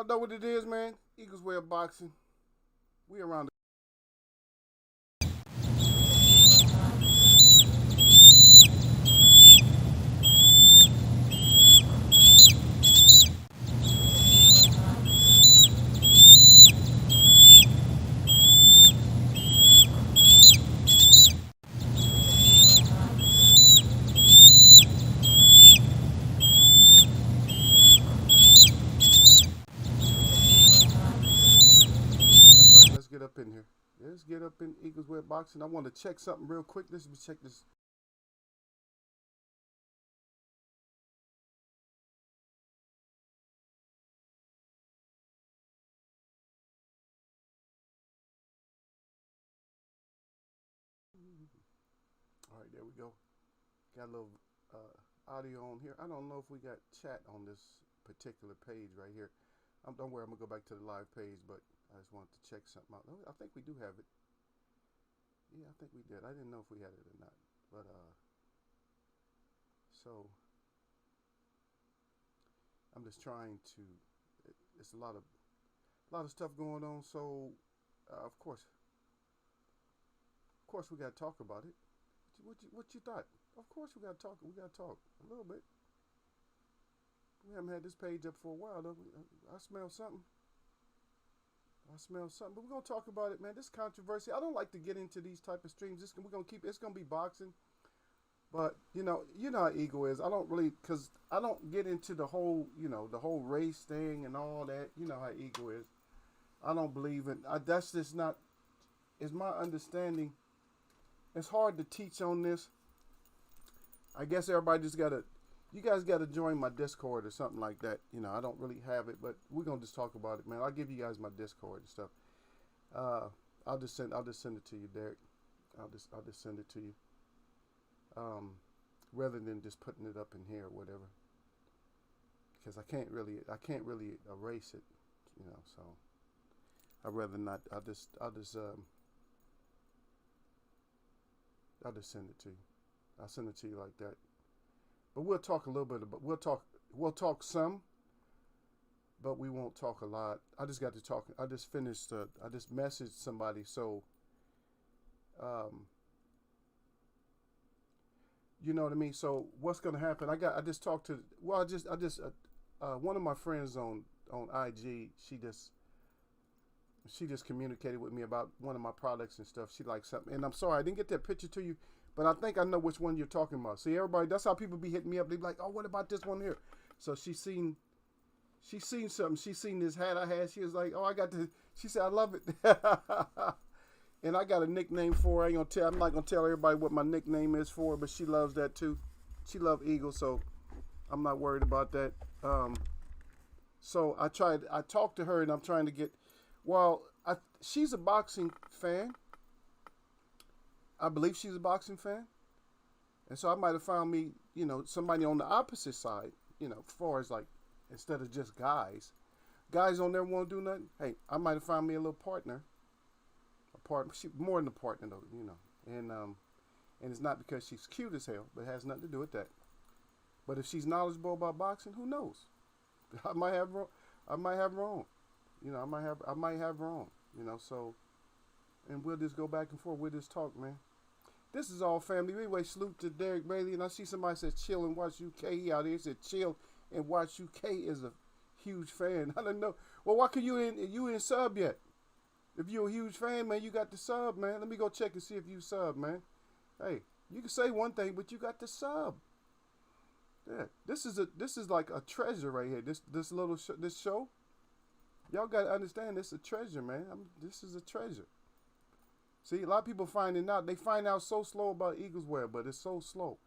Y'all know what it is, man. Eagles Way of Boxing. We around the That's right. Let's get up in here. Let's get up in Eagles Way of Boxing. I want to check something real quick. Let's check this. All right, there we go. Got a little audio on here. I don't know if we got chat on this particular page right here. Don't worry, I'm gonna go back to the live page, but I just wanted to check something out. Oh, I think we do have it. Yeah, I think we did. I didn't know if we had it or not. But so I'm just trying to. It's a lot of stuff going on. So of course, we got to talk about it. What you thought? Of course, we got to talk. We got to talk a little bit. We haven't had this page up for a while though. I smell something. I smell something. But we're gonna talk about it, man. This controversy. I don't like to get into these type of streams. We're gonna keep. It's gonna be boxing. But you know how ego is. I don't really, cause I don't get into the whole, the whole race thing and all that. You know how ego is. I don't believe in. That's just not. Is my understanding. It's hard to teach on this. I guess everybody just gotta. You guys gotta join my Discord or something like that. I don't really have it, but we're gonna just talk about it, man. I'll give you guys my Discord and stuff. I'll just send it to you, Derek. I'll just send it to you. Rather than just putting it up in here or whatever, because I can't really erase it, So I'd rather not. I'll just send it to you. I'll send it to you like that. But we'll talk a little bit about. We'll talk some, but we won't talk a lot. I just got to talk. I just finished. I just messaged somebody. So, um, you know what I mean. So what's gonna happen? I just talked to. Well, one of my friends on IG. She just communicated with me about one of my products and stuff. She likes something, and I'm sorry I didn't get that picture to you, but I think I know which one you're talking about. See, everybody, that's how people be hitting me up. They be like, "Oh, what about this one here?" So she seen something. She seen this hat I had. She was like, "Oh, I got this." She said, "I love it," and I got a nickname for her. I'm not gonna tell everybody what my nickname is for her, but she loves that too. She loves Eagle, so I'm not worried about that. So I talked to her, and I'm trying to get. Well, she's a boxing fan. I believe she's a boxing fan. And so I might have found me, somebody on the opposite side, as far as like, instead of just guys. Guys don't never want to do nothing. Hey, I might have found me a little partner. She more than a partner though, And it's not because she's cute as hell, but it has nothing to do with that. But if she's knowledgeable about boxing, who knows? I might have wrong. I might have wrong. I might have wrong. So, and we'll just go back and forth. We'll just talk, man. This is all family. Anyway, salute to Derek Bailey. And I see somebody said chill and watch UK. He out here said chill and watch UK is a huge fan. I don't know. Well, why can you in sub yet? If you're a huge fan, man, you got the sub, man. Let me go check and see if you sub, man. Hey, you can say one thing, but you got the sub. Yeah, this is like a treasure right here. This show. Y'all got to understand this is a treasure, man. This is a treasure. See, a lot of people finding out. They find out so slow about Eagles Wear, but it's so slow.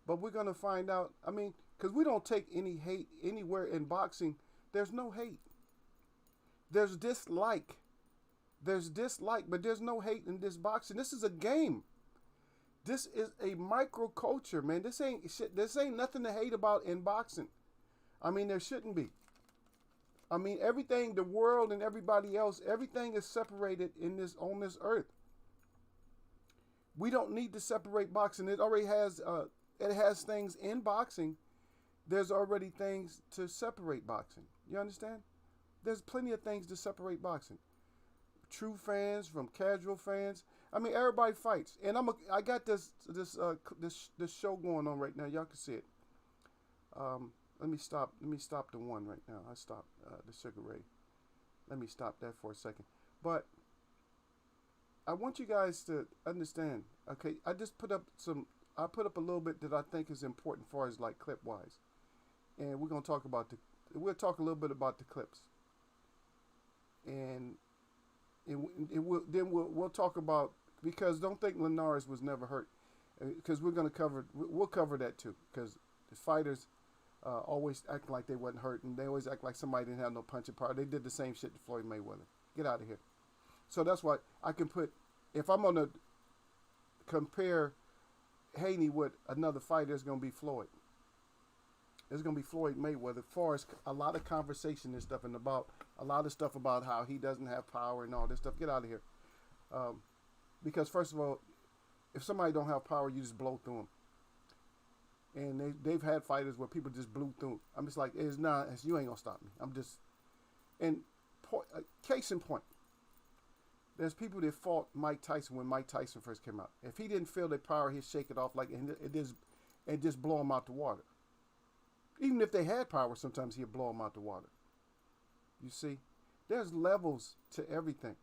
But we're going to find out. I mean, because we don't take any hate anywhere in boxing. There's no hate. There's dislike. But there's no hate in this boxing. This is a game. This is a microculture, man. This ain't nothing to hate about in boxing. I mean, there shouldn't be. I mean, everything, the world and everybody else, everything is separated on this earth. We don't need to separate boxing. It already has things in boxing. There's already things to separate boxing. You understand? There's plenty of things to separate boxing. True fans from casual fans. I mean, everybody fights, and I got this show going on right now. Y'all can see it. Let me stop the one right now. I stopped the Sugar Ray. Let me stop that for a second. But I want you guys to understand. Okay, I put up a little bit that I think is important as far as like clip wise, and we're gonna talk about we'll talk a little bit about the clips, and we'll talk about, because don't think Linares was never hurt, because we'll cover that too, because the fighters always act like they wasn't hurt, and they always act like somebody didn't have no punching power. They did the same shit to Floyd Mayweather. Get out of here. So that's why I can put, if I'm gonna compare Haney with another fighter, it's gonna be Floyd. It's gonna be Floyd Mayweather. As far as a lot of conversation and stuff, and about a lot of stuff about how he doesn't have power and all this stuff. Get out of here. Because first of all, if somebody don't have power, you just blow through them. And they've had fighters where people just blew through. I'm just like, you ain't gonna stop me. I'm just, and case in point, there's people that fought Mike Tyson when Mike Tyson first came out. If he didn't feel that power, he'd shake it off like and just blow him out the water. Even if they had power, sometimes he'd blow them out the water. You see, there's levels to everything.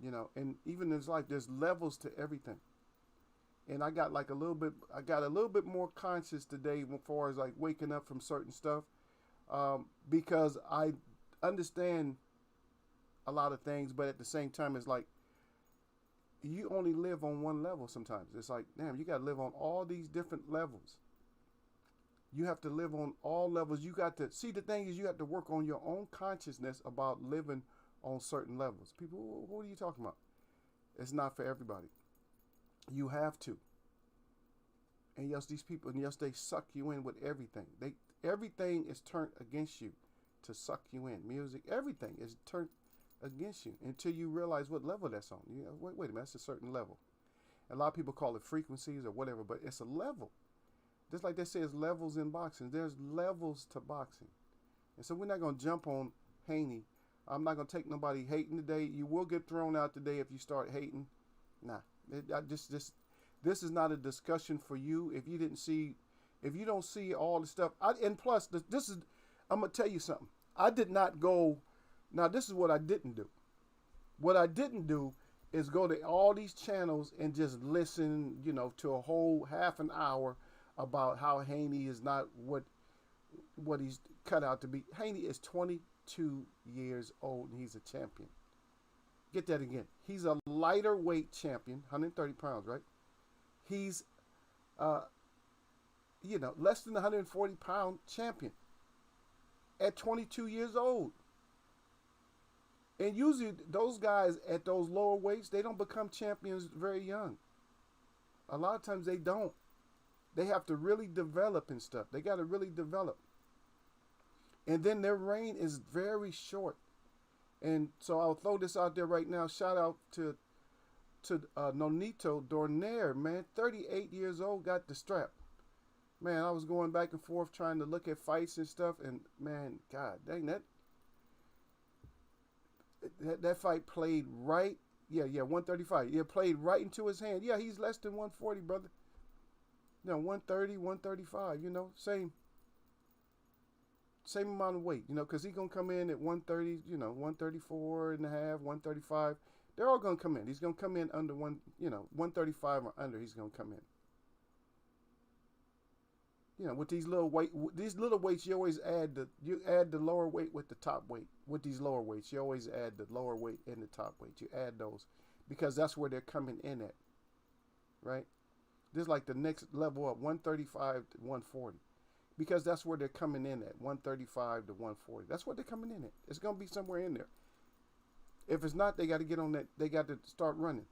You know, and even in life, there's levels to everything. And I got a little bit more conscious today as far as like waking up from certain stuff, because I understand a lot of things, but at the same time, it's like you only live on one level sometimes. It's like, damn, you got to live on all these different levels. You have to live on all levels. You got to see, the thing is, you have to work on your own consciousness about living on certain levels. People, what are you talking about? It's not for everybody. You have to. And yes, these people, and yes, they suck you in with everything. Everything is turned against you to suck you in. Music, everything is turned against you until you realize what level that's on. You know, wait a minute, that's a certain level. A lot of people call it frequencies or whatever, but it's a level. Just like they say, it's levels in boxing. There's levels to boxing. And so we're not going to jump on Haney. I'm not going to take nobody hating today. You will get thrown out today if you start hating. Nah. This is not a discussion for you. If you don't see all the stuff, and plus, I'm going to tell you something. I did not go, now this is what I didn't do. What I didn't do is go to all these channels and just listen, to a whole half an hour about how Haney is not what he's cut out to be. Haney is 22 years old and he's a champion. Get that again. He's a lighter weight champion, 130 pounds, right? He's, less than 140 pound champion at 22 years old. And usually those guys at those lower weights, they don't become champions very young. A lot of times they don't. They have to really develop and stuff. They got to really develop. And then their reign is very short. And so I'll throw this out there right now. Shout out to Nonito Dornaire, man. 38 years old, got the strap. Man, I was going back and forth trying to look at fights and stuff. And, man, God dang, that fight played right. Yeah, 135. Yeah, played right into his hand. Yeah, he's less than 140, brother. 130, 135, same amount of weight, because he's going to come in at 130, 134 and a half, 135. They're all going to come in. He's going to come in under 135 or under, he's going to come in. With these little weights, you always add the lower weight with the top weight. With these lower weights, you always add the lower weight and the top weight. You add those because that's where they're coming in at, right? This is like the next level up, 135 to 140. Because that's where they're coming in at, 135 to 140. That's what they're coming in at. It's going to be somewhere in there. If it's not, they got to get on that. They got to start running.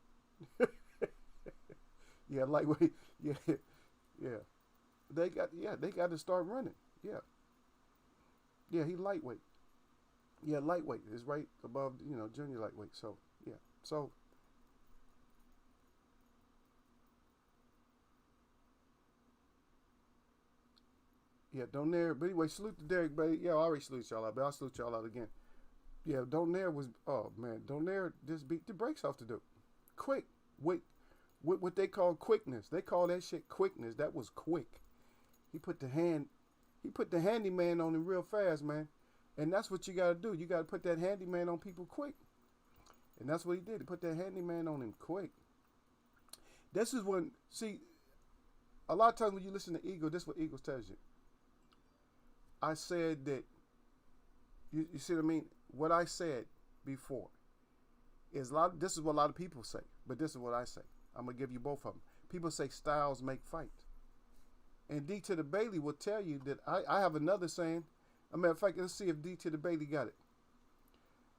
Yeah, lightweight. Yeah. They got to start running. Yeah. Yeah, he lightweight. Yeah, lightweight is right above, junior lightweight. So, yeah. So, Yeah, Donaire. But anyway, salute to Derek Bailey. Yeah, I already salute y'all out, but I'll salute y'all out again. Yeah, Donaire was, oh man, Donaire just beat the brakes off the dude. Quick, with what they call quickness. They call that shit quickness. That was quick. He put the handyman on him real fast, man. And that's what you gotta do. You gotta put that handyman on people quick. And that's what he did. He put that handyman on him quick. This is when, see, a lot of times when you listen to Eagle, this is what Eagle tells you. I said that, you see what I mean? What I said before is this is what a lot of people say, but this is what I say. I'm going to give you both of them. People say styles make fights. And D to the Bailey will tell you that I have another saying. As a matter of fact, let's see if D to the Bailey got it.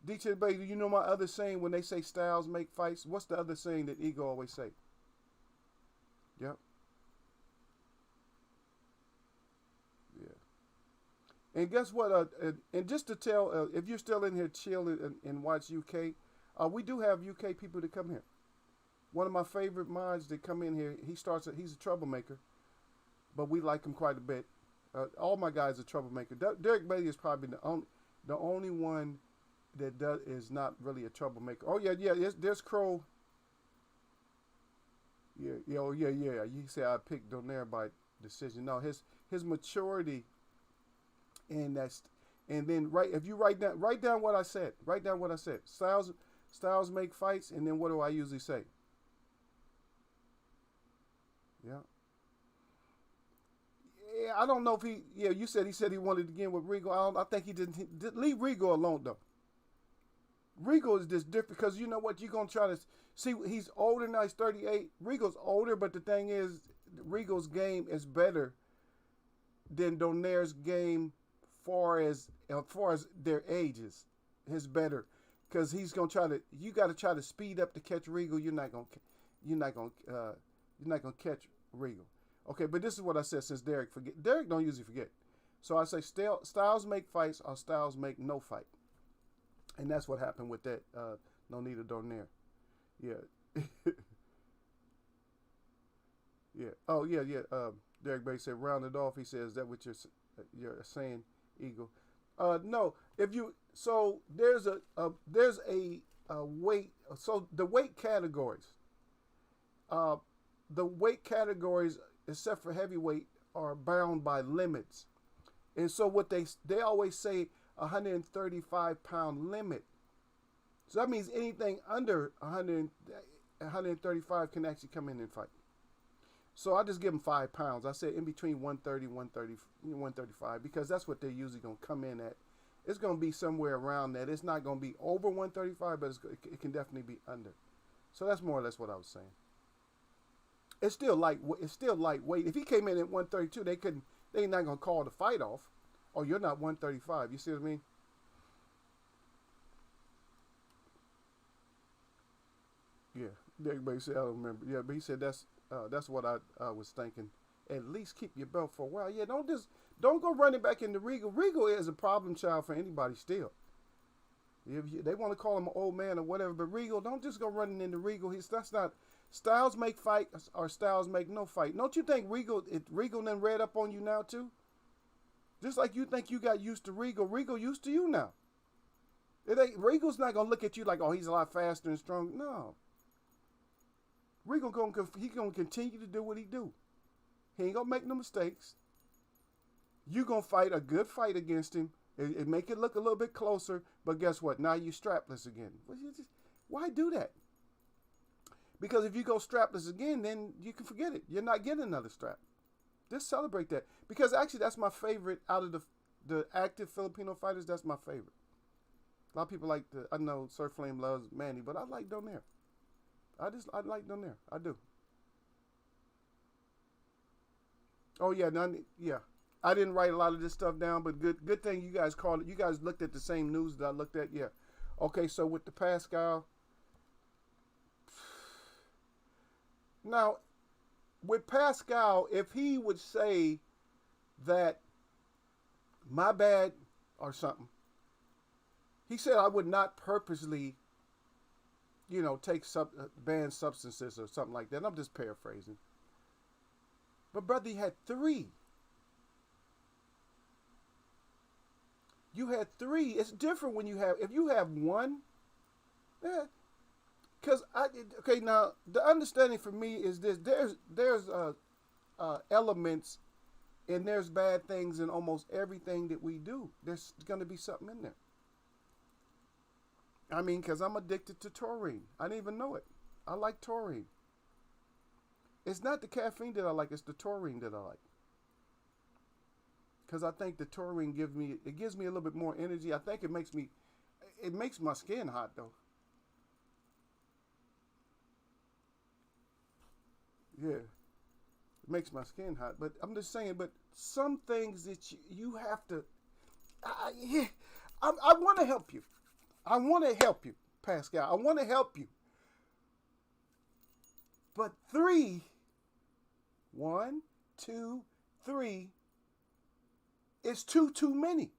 D to the Bailey, you know my other saying when they say styles make fights? What's the other saying that Eagle always say? Yep. And guess what? And just to tell, if you're still in here chilling and watch UK, we do have UK people that come here. One of my favorite mods that come in here, he's a troublemaker, but we like him quite a bit. All my guys are troublemaker. Derek Bailey is probably the only one that is not really a troublemaker. Oh yeah. There's Crow. Yeah. Oh yeah. You say I picked Donaire by decision. No, his maturity. And then if you write down what I said. Write down what I said. Styles make fights, and then what do I usually say? Yeah. Yeah, I don't know if you said he wanted to get with Regal. I think he didn't. Leave Regal alone though. Regal is just different because you know what, you're gonna try to see. He's older now. He's 38. Regal's older, but the thing is, Regal's game is better than Donaire's game. As far as their ages, is better, because he's gonna you got to try to speed up to catch Regal. You're not gonna catch Regal. Okay, but this is what I said since Derek don't usually forget. So I say styles make fights or styles make no fight, and that's what happened with that Nonita Donaire. Yeah, yeah. Oh yeah. Derek Bates said round it off. He says, is that what you're saying? Eagle, no. There's a weight. So the weight categories, except for heavyweight, are bound by limits, and so what they always say 135-pound limit. So that means anything under 135 can actually come in and fight. So I just give them 5 pounds. I said in between 130, 135, because that's what they're usually going to come in at. It's going to be somewhere around that. It's not going to be over 135, but it can definitely be under. So that's more or less what I was saying. It's still lightweight. If he came in at 132, they're not going to call the fight off. Oh, you're not 135. You see what I mean? Yeah. Everybody said I don't remember. Yeah, but he said that's what I was thinking. At least keep your belt for a while. Yeah, don't go running back into Regal. Regal is a problem child for anybody still. They want to call him an old man or whatever, but Regal, don't just go running into Regal. That's not styles make fight or styles make no fight. Don't you think Regal then read up on you now too? Just like you think you got used to Regal, Regal used to you now. Regal's not gonna look at you like, oh, he's a lot faster and stronger. No. Regal gonna continue to do what he do. He ain't gonna make no mistakes. You gonna fight a good fight against him. It make it look a little bit closer, but guess what? Now you strapless again. Why do that? Because if you go strapless again, then you can forget it. You're not getting another strap. Just celebrate that. Because actually, that's my favorite out of the active Filipino fighters. That's my favorite. A lot of people I know Sir Flame loves Manny, but I like Donaire. I like Donaire. I do. Oh yeah, yeah. I didn't write a lot of this stuff down, but good thing you guys called it. You guys looked at the same news that I looked at. Yeah. Okay, so with the Pascal. Now, with Pascal, if he would say that my bad or something, he said I would not purposely, take banned substances or something like that. I'm just paraphrasing. But brother, he had 3. You had three. It's different when you have, if you have one, yeah. Because okay, now the understanding for me is this: there's elements and there's bad things in almost everything that we do. There's going to be something in there. I mean, because I'm addicted to taurine. I didn't even know it. I like taurine. It's not the caffeine that I like; it's the taurine that I like. Because I think the taurine gives me a little bit more energy. I think it makes my skin hot though. Yeah, it makes my skin hot. But I'm just saying. But some things that you have to. Yeah, I want to help you. I want to help you, Pascal. I want to help you. But three, one, two, three, is too many.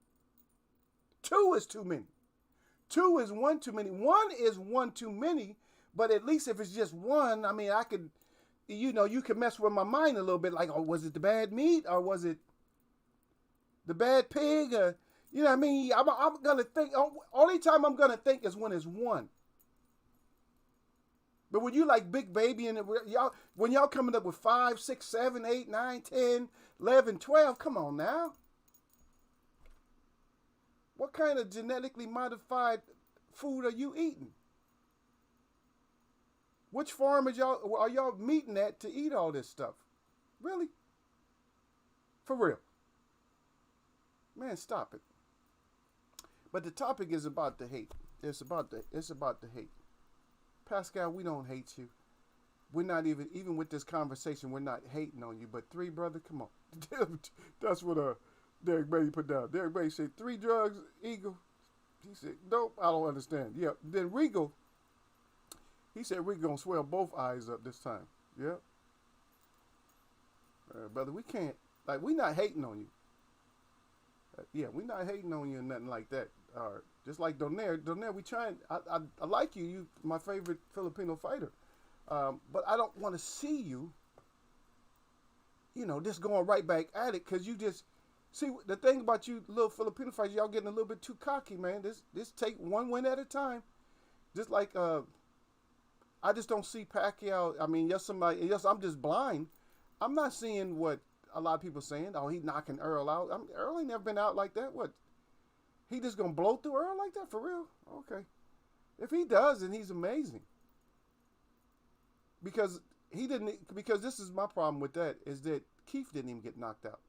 Two is too many. Two is one too many. One is one too many. But at least if it's just one, I mean, I could, you can mess with my mind a little bit. Like, oh, was it the bad meat or was it the bad pig? You know what I mean? I'm going to think, only time I'm going to think is when it's one. But when you like Big Baby and when y'all coming up with 5, 6, 7, 8, 9, 10, 11, 12, come on now. What kind of genetically modified food are you eating? Which farm are y'all meeting at to eat all this stuff? Really? For real? Man, stop it. But the topic is about the hate. It's about the hate. Pascal, we don't hate you. We're not even with this conversation, we're not hating on you. But three, brother, come on. That's what Derek Beatty put down. Derek Beatty said, 3 drugs, Eagle. He said, nope, I don't understand. Yeah. Then Regal, he said Regal gonna swell both eyes up this time. Yep. Brother, we can't, we're not hating on you. Yeah, we're not hating on you or nothing like that. Just like Donaire, we trying. I like you. You my favorite Filipino fighter. But I don't want to see you. Just going right back at it because you just see the thing about you little Filipino fighters. Y'all getting a little bit too cocky, man. This take one win at a time. Just like I just don't see Pacquiao. I mean, yes, I'm just blind. I'm not seeing what a lot of people saying. Oh, he knocking Earl out. Earl ain't never been out like that. What? He just gonna blow through Earl like that for real? Okay. If he does, then he's amazing. Because this is my problem with that, is that Keith didn't even get knocked out.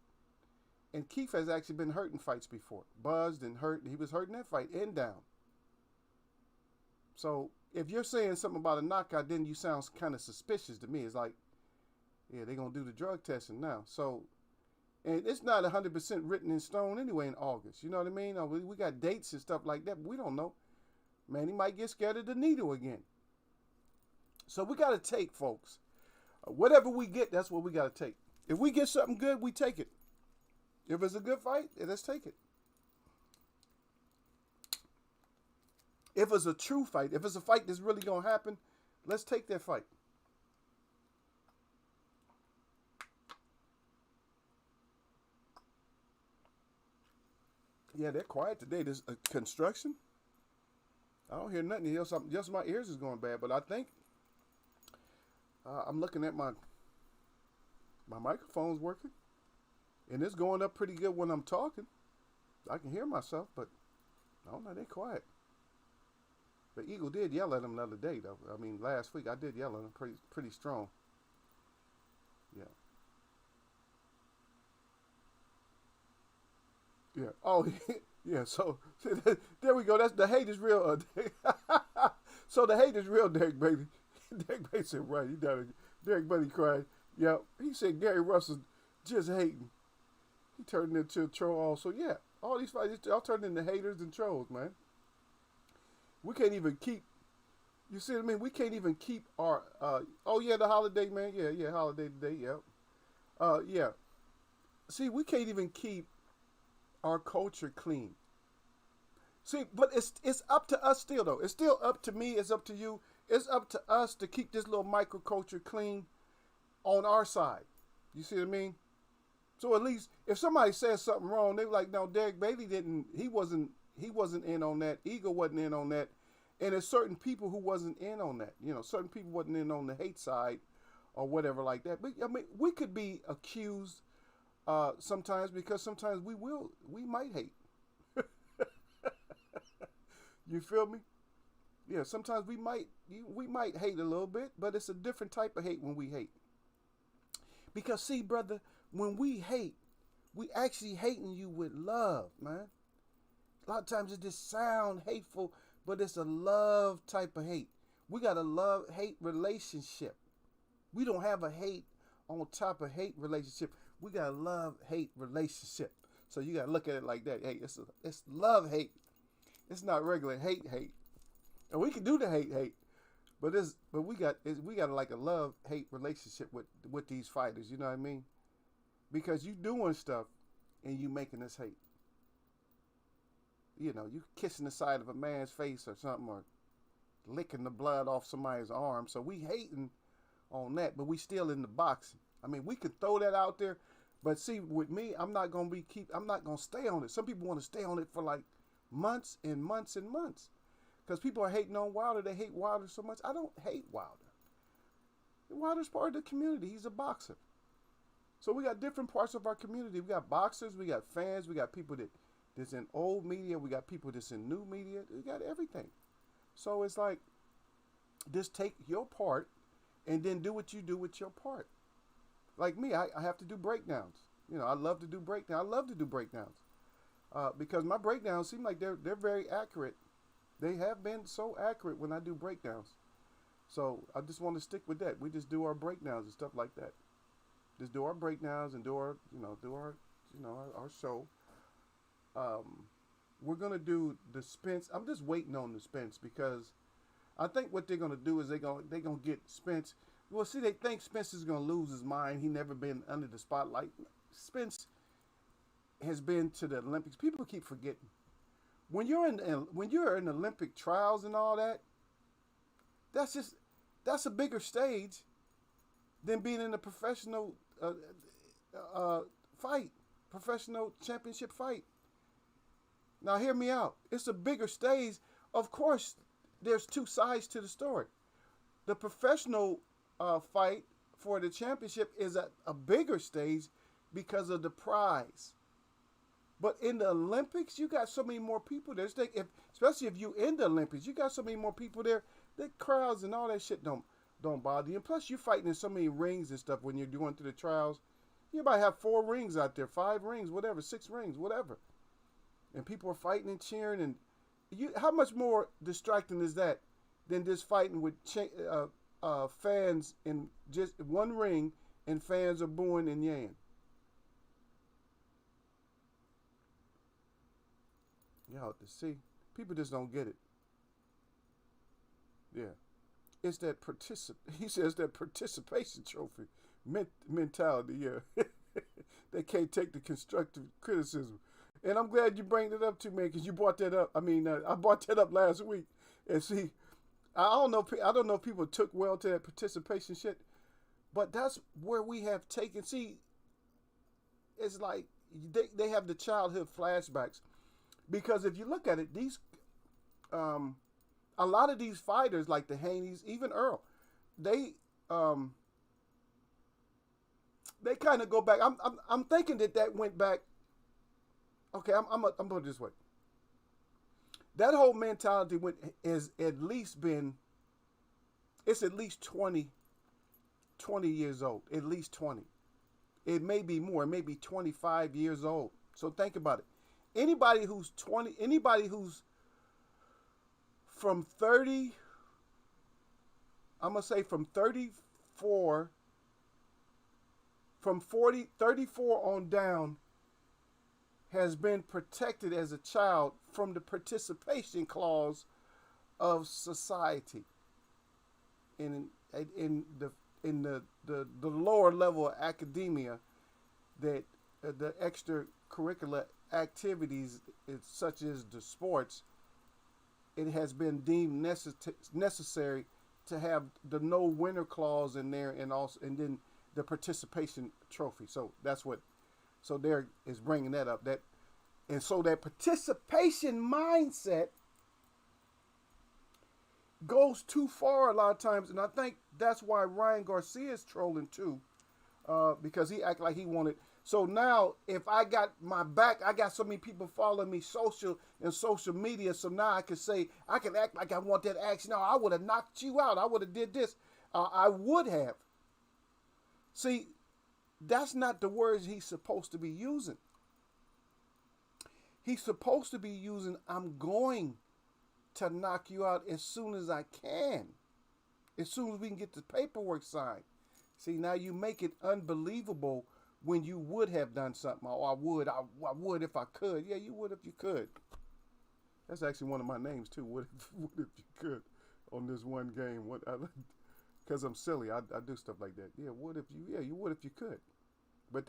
And Keith has actually been hurt in fights before. Buzzed and hurt. He was hurt in that fight and down. So if you're saying something about a knockout, then you sound kind of suspicious to me. It's like, yeah, they're gonna do the drug testing now. So and it's not 100% written in stone anyway in August. You know what I mean? We got dates and stuff like that, but we don't know. Man, he might get scared of the needle again. So we got to take, folks. Whatever we get, that's what we got to take. If we get something good, we take it. If it's a good fight, let's take it. If it's a true fight, if it's a fight that's really going to happen, let's take that fight. Yeah, they're quiet today. There's construction. I don't hear nothing. Just my ears is going bad. But I think I'm looking at my microphone's working, and it's going up pretty good when I'm talking. I can hear myself, but I don't know. They're quiet. The Eagle did yell at him the other day, though. I mean, last week I did yell at him pretty strong. Yeah. Yeah. Oh, yeah. So there we go. That's the hate is real. So the hate is real, Derek Beatty. Derek Beatty said, right. Derek Beatty cried. Yeah. He said Gary Russell just hating. He turned into a troll also. Yeah. All these fights, y'all turned into haters and trolls, man. We can't even keep. You see what I mean? We can't even keep our. Oh yeah, the holiday, man. Yeah. Holiday today. Yeah. Yeah. See, we can't even keep our culture clean. See, but it's up to us still though. It's still up to me. It's up to you. It's up to us to keep this little microculture clean on our side. You see what I mean? So at least if somebody says something wrong, they were like, no, Derek Bailey didn't. He wasn't in on that. Eagle wasn't in on that. And there's certain people who wasn't in on that. You know, certain people wasn't in on the hate side or whatever like that. But I mean, we could be accused sometimes because sometimes we might hate. You feel me? Yeah, sometimes we might hate a little bit, but it's a different type of hate when we hate. Because see, brother, when we hate, we actually hating you with love, man. A lot of times it just sound hateful, but it's a love type of hate. We got a love-hate relationship. We don't have a hate on top of hate relationship. We got a love-hate relationship. So you got to look at it like that. Hey, it's love-hate. It's not regular hate. And we can do the hate, but we got like a love-hate relationship with these fighters. You know what I mean? Because you doing stuff and you making us hate. You know, you kissing the side of a man's face or something, or licking the blood off somebody's arm. So we hating on that, but we still in the boxing. I mean, we could throw that out there, but see, with me, I'm not gonna stay on it. Some people want to stay on it for like months and months and months, because people are hating on Wilder. They hate Wilder so much. I don't hate Wilder. Wilder's part of the community. He's a boxer. So we got different parts of our community. We got boxers, we got fans, we got people that's in old media, we got people that's in new media. We got everything. So it's like, just take your part and then do what you do with your part. Like me, I have to do breakdowns. You know, I love to do breakdowns. I love to do breakdowns because my breakdowns seem like they're very accurate. They have been so accurate when I do breakdowns. So I just want to stick with that. We just do our breakdowns and stuff like that. Just do our breakdowns and do our show. We're gonna do the Spence. I'm just waiting on the Spence because I think what they're gonna do is they're gonna get Spence. Well, see, they think Spence is gonna lose his mind. He never been under the spotlight. Spence has been to the Olympics. People keep forgetting when you're in Olympic trials and all that. That's a bigger stage than being in a professional fight, professional championship fight. Now, hear me out. It's a bigger stage. Of course, there's two sides to the story. The professional fight for the championship is a bigger stage because of the prize. But in the Olympics, you got so many more people there. Especially if you in the Olympics, you got so many more people there. The crowds and all that shit don't bother you. And plus, you're fighting in so many rings and stuff when you're going through the trials. You might have 4 rings out there, 5 rings, whatever, 6 rings, whatever. And people are fighting and cheering. And how much more distracting is that than just fighting with fans in just one ring and fans are booing and yaying? You have to see. People just don't get it. Yeah. It's that he says that participation trophy mentality, yeah. They can't take the constructive criticism. And I'm glad you bring it up too, man, because you brought that up. I mean, I brought that up last week. And see, I don't know if people took well to that participation shit, but that's where we have taken. See, it's like they have the childhood flashbacks. Because if you look at it, these a lot of these fighters, like the Haneys, even Earl, they kind of go back. I'm thinking that went back. Okay, I'm gonna put it this way. That whole mentality it's at least 20 years old. At least 20. It may be more. It may be 25 years old. So think about it. Anybody who's from 30, I'm going to say from 34, from 34 on down, has been protected as a child from the participation clause of society in the lower level of academia, that the extracurricular activities such as the sports, it has been deemed necessary to have the no winner clause in there, and then the participation trophy. So that's what So there is bringing that up. And so that participation mindset goes too far a lot of times, and I think that's why Ryan Garcia is trolling too, because he act like he wanted. So now, if I got my back, I got so many people following me social media. So now I can say, I can act like I want that action. No, I would have knocked you out. I would have did this. I would have. See, that's not the words he's supposed to be using. He's supposed to be using, I'm going to knock you out as soon as I can. As soon as we can get the paperwork signed. See, now you make it unbelievable when you would have done something. Oh, I would if I could. Yeah, you would if you could. That's actually one of my names too. What if you could on this one game? Because I'm silly. I do stuff like that. Yeah, you would if you could. But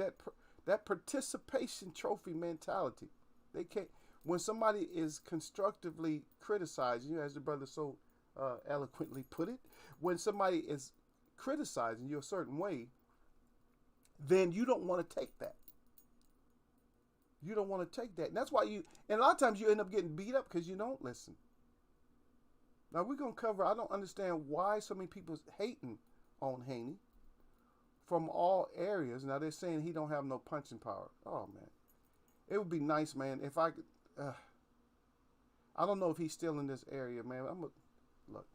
that participation trophy mentality, they can't. When somebody is constructively criticizing you, as the brother so eloquently put it, when somebody is criticizing you a certain way, then you don't want to take that. You don't want to take that. And that's why and a lot of times you end up getting beat up because you don't listen. Now we're going to cover, I don't understand why so many people's hating on Haney from all areas. Now they're saying he don't have no punching power. Oh man. It would be nice, man, if I could, I don't know if he's still in this area, man. Look,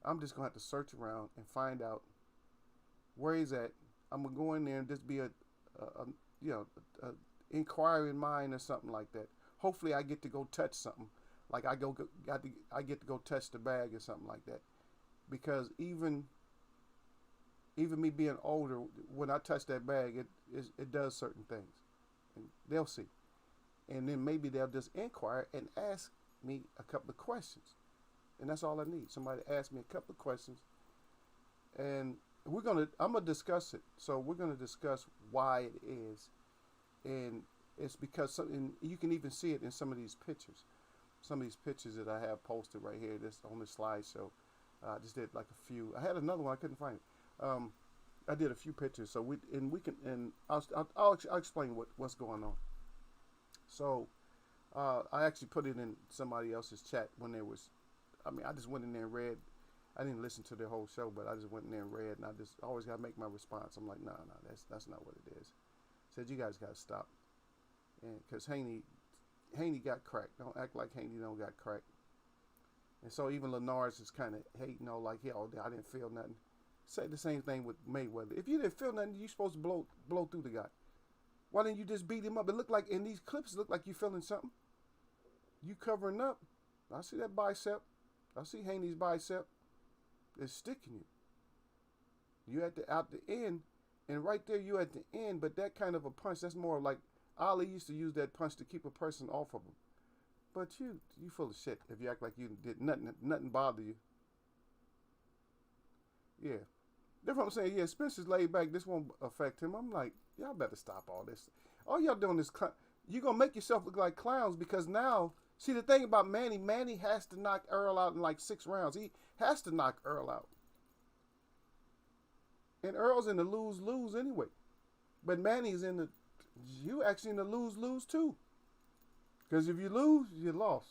I'm just going to have to search around and find out where he's at. I'm going to go in there and just be a inquiring mind or something like that. Hopefully I get to go touch something. Like I get to go touch the bag or something like that. Because even me being older, when I touch that bag, it does certain things. And they'll see. And then maybe they'll just inquire and ask me a couple of questions. And that's all I need. Somebody ask me a couple of questions. And I'm gonna discuss it. So we're gonna discuss why it is. And it's because and you can even see it in some of these pictures. Some of these pictures that I have posted right here, this on this slideshow. I just did like a few. I had another one, I couldn't find it. I did a few pictures, so I'll explain what's going on. So I actually put it in somebody else's chat when there was. I just went in there and read. I didn't listen to the whole show, but I just went in there and read, and I just always gotta make my response. I'm like, no, that's not what it is. Said you guys gotta stop, and because Haney got cracked. Don't act like Haney don't got cracked. And so even Lenars is kind of hating, like, yeah, I didn't feel nothing. Say the same thing with Mayweather. If you didn't feel nothing, you're supposed to blow through the guy. Why didn't you just beat him up? It looked like in these clips, it looked like you feeling something. You covering up. I see that bicep. I see Haney's bicep. It's sticking you. You at the end, and right there you at the end. But that kind of a punch, that's more like Ali used to use that punch to keep a person off of him. But you full of shit if you act like you did nothing bother you. Yeah. That's what I'm saying. Yeah, Spencer's laid back. This won't affect him. I'm like, y'all better stop all this. All y'all doing is you're going to make yourself look like clowns because now, see the thing about Manny has to knock Earl out in like 6 rounds. He has to knock Earl out. And Earl's in the lose-lose anyway. But Manny's you actually in the lose-lose too. Because if you lose, you lost.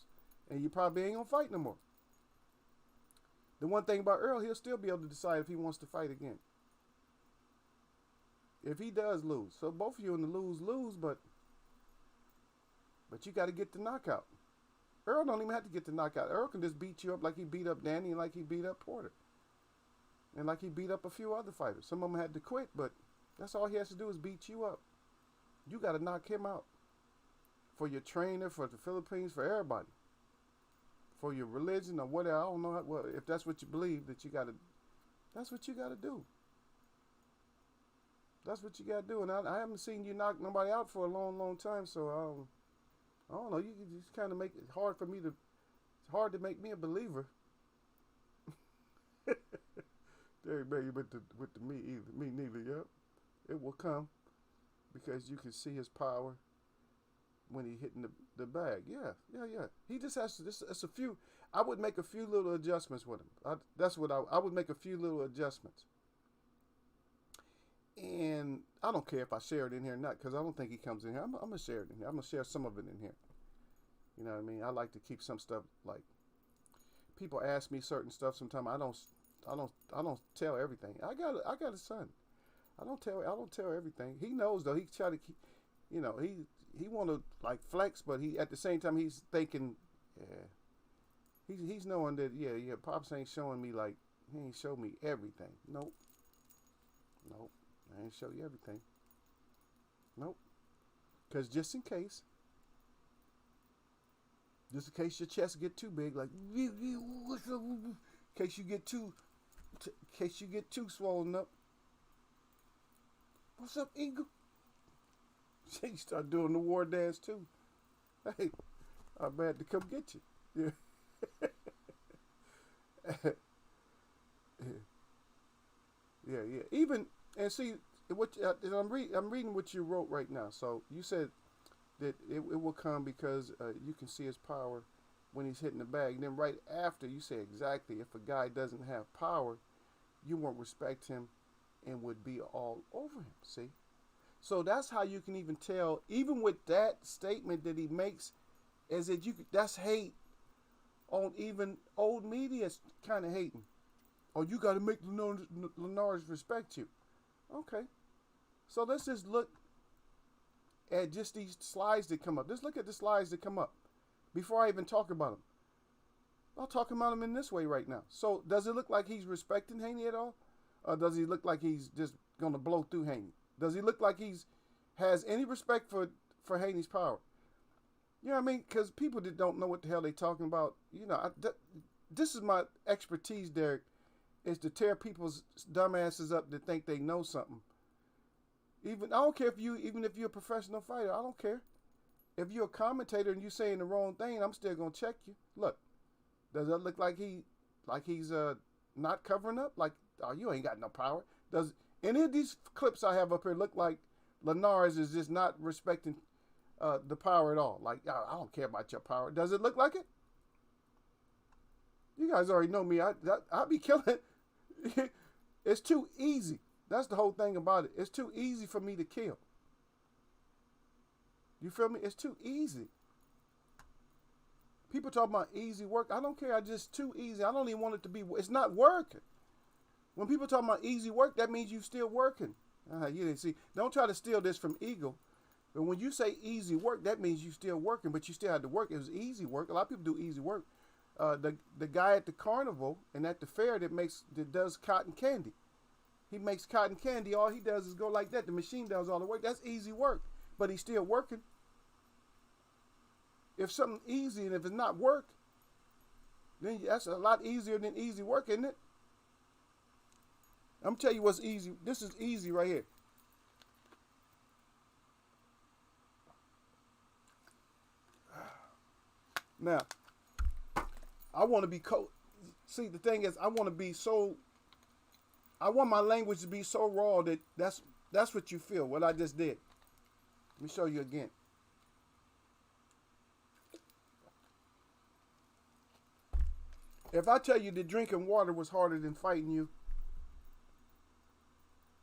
And you probably ain't going to fight no more. The one thing about Earl, he'll still be able to decide if he wants to fight again. If he does lose. So both of you in the lose-lose, but you got to get the knockout. Earl don't even have to get the knockout. Earl can just beat you up like he beat up Danny and like he beat up Porter. And like he beat up a few other fighters. Some of them had to quit, but that's all he has to do is beat you up. You got to knock him out. For your trainer, for the Philippines, for everybody. For your religion or whatever. I don't know if that's what you believe that's what you got to do. That's what you got to do. And I haven't seen you knock nobody out for a long, long time. So I don't know. You just kind of make it hard for me it's hard to make me a believer. There, baby, with the me neither. Yep, it will come because you can see his power when he hitting the bag. Yeah. He just has to. It's a few. I would make a few little adjustments with him. I would make a few little adjustments. And I don't care if I share it in here or not, because I don't think he comes in here. I'm gonna share it in here. I'm gonna share some of it in here. You know what I mean? I like to keep some stuff, like, people ask me certain stuff sometimes. I don't tell everything. I got a son. I don't tell everything. He knows though. He try to keep, you know, he want to like flex, but he at the same time he's thinking, yeah, he's knowing that Pops ain't showing me, like, he ain't show me everything. Nope. I ain't show you everything. Nope. Because just in case your chest get too big, like, in case you get too swollen up. What's up, Eagle? She start doing the war dance too. Hey, I'm bad to come get you. Yeah. Yeah. Even, and see what I'm reading what you wrote right now. So you said that it will come because you can see his power when he's hitting the bag. And then right after you say exactly, if a guy doesn't have power, you won't respect him and would be all over him. See? So that's how you can even tell, even with that statement that he makes, is that that's hate on even old media kind of hating. Oh, you got to make Linares respect you. Okay. So let's just look at just these slides that come up. Let's look at the slides that come up before I even talk about them. I'll talk about him in this way right now. So does it look like he's respecting Haney at all? Or does he look like he's just going to blow through Haney? Does he look like has any respect for Haney's power? You know what I mean? Because people that don't know what the hell they talking about, you know, this is my expertise, Derek, is to tear people's dumbasses up that think they know something. I don't care even if you're a professional fighter, I don't care. If you're a commentator and you're saying the wrong thing, I'm still gonna check you. Look, does that look like he's not covering up? Like, oh, you ain't got no power. Does any of these clips I have up here look like Linares is just not respecting the power at all? Like, I don't care about your power. Does it look like it? You guys already know me. I be killing it. It's too easy. That's the whole thing about it. It's too easy for me to kill. You feel me? It's too easy. People talk about easy work. I don't care. I just too easy. I don't even want it to be. It's not working. When people talk about easy work, that means you still working. You didn't see. Don't try to steal this from Eagle. But when you say easy work, that means you still working, but you still had to work. It was easy work. A lot of people do easy work. The guy at the carnival and at the fair that does cotton candy. He makes cotton candy. All he does is go like that. The machine does all the work. That's easy work, but he's still working. If something easy and if it's not work, then that's a lot easier than easy work, isn't it? I'm gonna tell you what's easy. This is easy right here. Now, I want to be See, the thing is, I want my language to be so raw that that's what you feel, what I just did. Let me show you again. If I tell you that drinking water was harder than fighting you,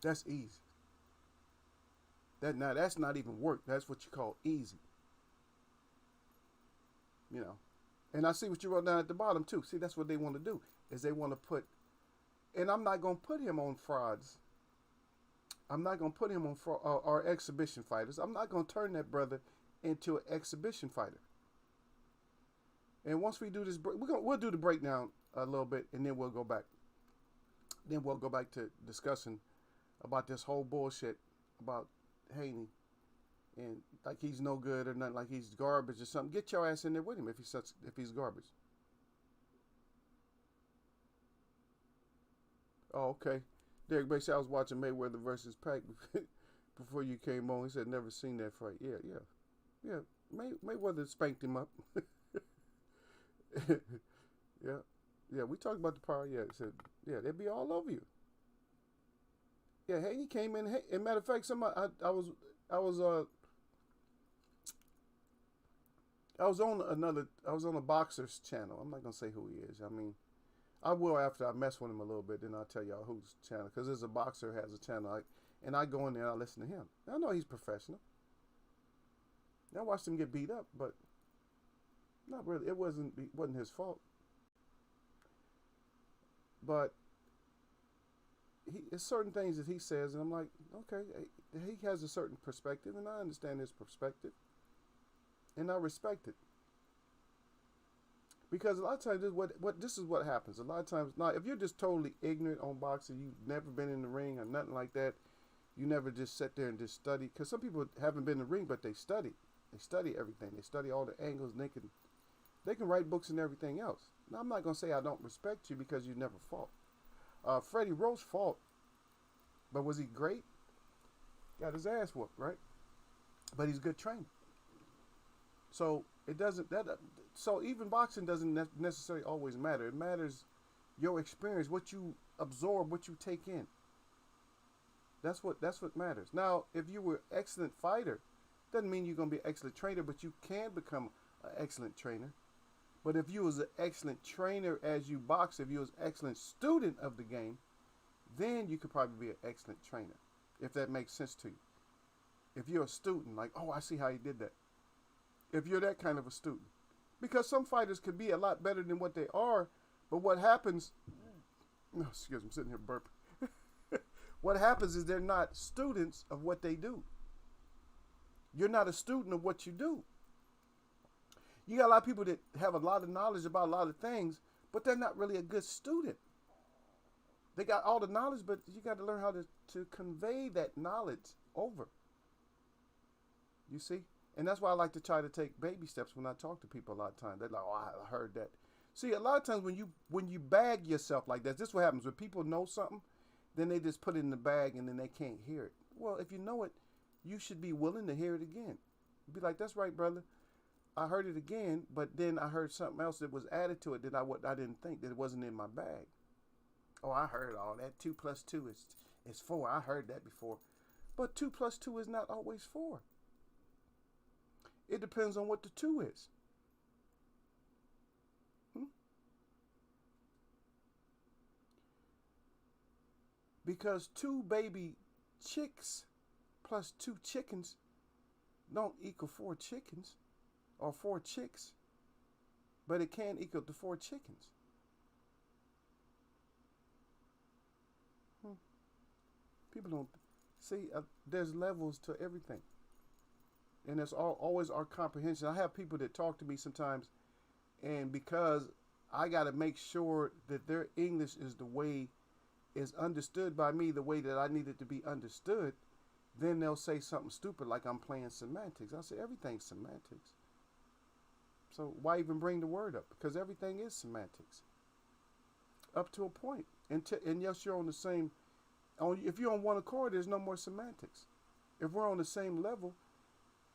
that's easy. That's not even work. That's what you call easy. You know. And I see what you wrote down at the bottom too. See, that's what they want to do, is they want to put, and I'm not going to put him on frauds. I'm not going to put him on our exhibition fighters. I'm not going to turn that brother into an exhibition fighter. And once we do this, we'll do the breakdown a little bit, and then we'll go back. Then we'll go back to discussing about this whole bullshit about Haney and like he's no good or nothing, like he's garbage or something. Get your ass in there with him if he's garbage. Oh, okay. Derek Bay said I was watching Mayweather versus Pac before you came on. He said never seen that fight. Yeah. Mayweather spanked him up. Yeah. We talked about the power. Yeah, he said they'd be all over you. Yeah, Haney came in. As a matter of fact, I was on a boxer's channel. I'm not gonna say who he is. I mean, I will after I mess with him a little bit. Then I'll tell y'all whose channel, because there's a boxer has a channel. and I go in there and I listen to him. I know he's professional. I watched him get beat up, but not really. It wasn't his fault. But it's certain things that he says, and I'm like, okay, he has a certain perspective, and I understand his perspective, and I respect it. Because a lot of times, this is what happens. A lot of times, now if you're just totally ignorant on boxing, you've never been in the ring or nothing like that, you never just sit there and just study. Because some people haven't been in the ring, but they study. They study everything. They study all the angles, and they can write books and everything else. Now, I'm not gonna say I don't respect you because you never fought. Freddie Roach fought, but was he great? Got his ass whooped, right? But he's a good trainer. So it doesn't so even boxing doesn't necessarily always matter. It matters your experience, what you absorb, what you take in. That's what matters. Now, if you were an excellent fighter, doesn't mean you're gonna be an excellent trainer, but you can become an excellent trainer. But if you was an excellent trainer as you box, if you was an excellent student of the game, then you could probably be an excellent trainer, if that makes sense to you. If you're a student, like, oh, I see how you did that. If you're that kind of a student. Because some fighters could be a lot better than what they are, but what happens, oh, excuse me, I'm sitting here burping. What happens is they're not students of what they do. You're not a student of what you do. You got a lot of people that have a lot of knowledge about a lot of things, but they're not really a good student. They got all the knowledge, but you got to learn how to convey that knowledge over. You see? And that's why I like to try to take baby steps when I talk to people a lot of times. They're like, oh, I heard that. See, a lot of times when you bag yourself like that, this is what happens. When people know something, then they just put it in the bag and then they can't hear it. Well, if you know it, you should be willing to hear it again. Be like, that's right, brother. I heard it again, but then I heard something else that was added to it that I didn't think, that it wasn't in my bag. Oh, I heard all that. 2 + 2 is 4. I heard that before. But 2 + 2 is not always 4. It depends on what the 2 is. Because 2 baby chicks plus 2 chickens don't equal 4 chickens or 4 chicks, but it can equal the 4 chickens. People don't see. There's levels to everything, and it's always our comprehension. I have people that talk to me sometimes, and because I got to make sure that their English is understood by me the way that I need it to be understood, then they'll say something stupid like I'm playing semantics. I say everything's semantics. So why even bring the word up? Because everything is semantics up to a point. And yes, you're on the same. If you're on one accord, there's no more semantics. If we're on the same level,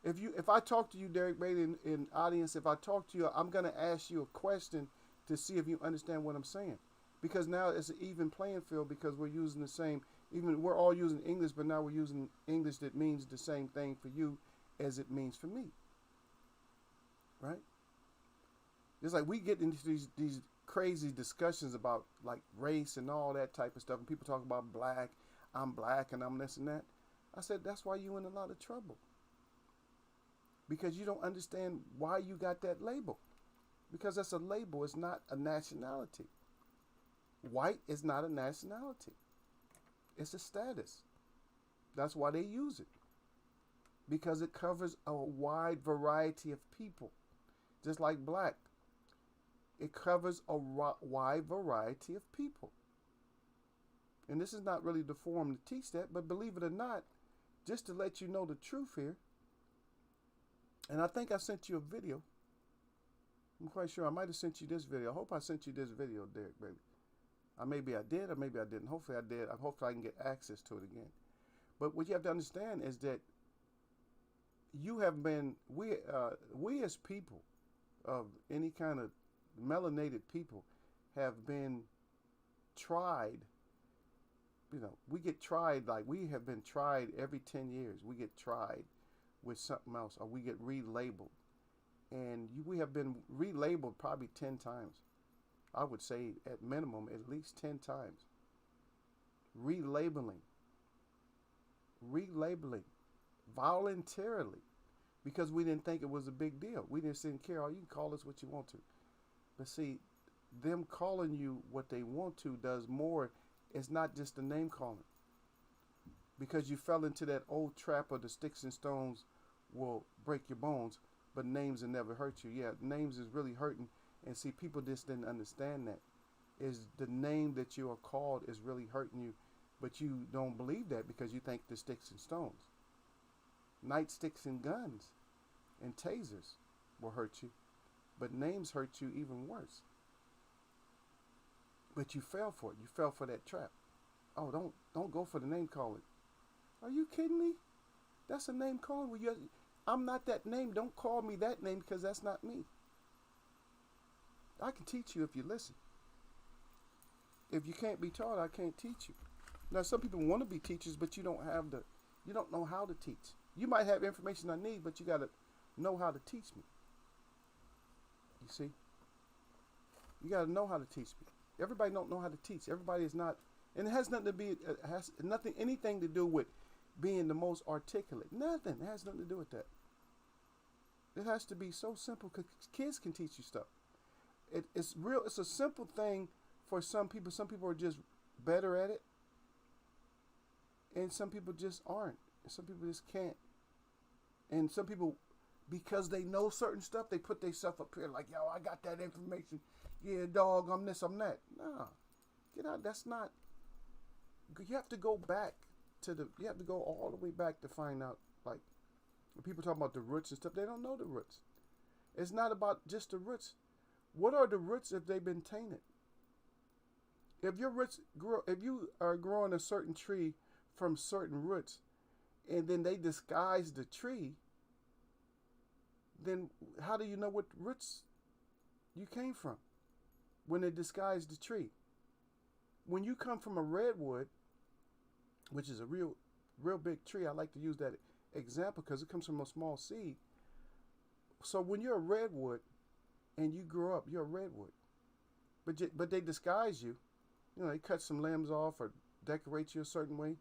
if I talk to you, Derek Bailey, in audience, if I talk to you, I'm going to ask you a question to see if you understand what I'm saying. Because now it's an even playing field because we're using the same, even we're all using English, but now we're using English that means the same thing for you as it means for me. Right? It's like we get into these crazy discussions about like race and all that type of stuff, and people talk about black, I'm black and I'm this and that. I said, that's why you're in a lot of trouble. Because you don't understand why you got that label. Because that's a label, it's not a nationality. White is not a nationality. It's a status. That's why they use it. Because it covers a wide variety of people. Just like black. It covers a wide variety of people. And this is not really the forum to teach that, but believe it or not, just to let you know the truth here, and I think I sent you a video. I'm quite sure I might have sent you this video. I hope I sent you this video, Derek, baby. Maybe I did, or maybe I didn't. Hopefully I did. Hopefully I can get access to it again. But what you have to understand is that you have been, we as people of any kind of melanated people have been tried. You know, we get tried, like we have been tried every 10 years. We get tried with something else, or we get relabeled. And we have been relabeled probably 10 times. I would say at minimum at least 10 times. Relabeling. relabeling voluntarily because we didn't think it was a big deal. We didn't care. Oh, you can call us what you want to. But see, them calling you what they want to does more. It's not just the name calling. Because you fell into that old trap of the sticks and stones will break your bones, but names will never hurt you. Yeah, names is really hurting. And see, people just didn't understand that. Is the name that you are called is really hurting you, but you don't believe that because you think the sticks and stones. Nightsticks and guns and tasers will hurt you, but names hurt you even worse. But you fell for it. You fell for that trap. Oh, don't go for the name calling. Are you kidding me? That's a name calling. I'm not that name. Don't call me that name because that's not me. I can teach you if you listen. If you can't be taught, I can't teach you. Now, some people want to be teachers, but you don't know how to teach. You might have information I need, but you got to know how to teach me. You see? You got to know how to teach me. Everybody don't know how to teach. Everybody is not, and it has nothing to be, anything to do with being the most articulate. Nothing. It has nothing to do with that. It has to be so simple because kids can teach you stuff. It's real. It's a simple thing for some people. Some people are just better at it, and some people just aren't. And some people just can't. And some people, because they know certain stuff, they put themselves up here like, yo, I got that information. Yeah, dog, I'm this, I'm that. Nah, get out. That's not. You have to go back you have to go all the way back to find out. Like, when people talk about the roots and stuff, they don't know the roots. It's not about just the roots. What are the roots if they've been tainted? If your roots if you are growing a certain tree from certain roots, and then they disguise the tree, then how do you know what roots you came from when they disguise the tree? When you come from a redwood, which is a real big tree, I like to use that example because it comes from a small seed. So when you're a redwood and you grow up, you're a redwood. But they disguise you. You know, they cut some limbs off or decorate you a certain way.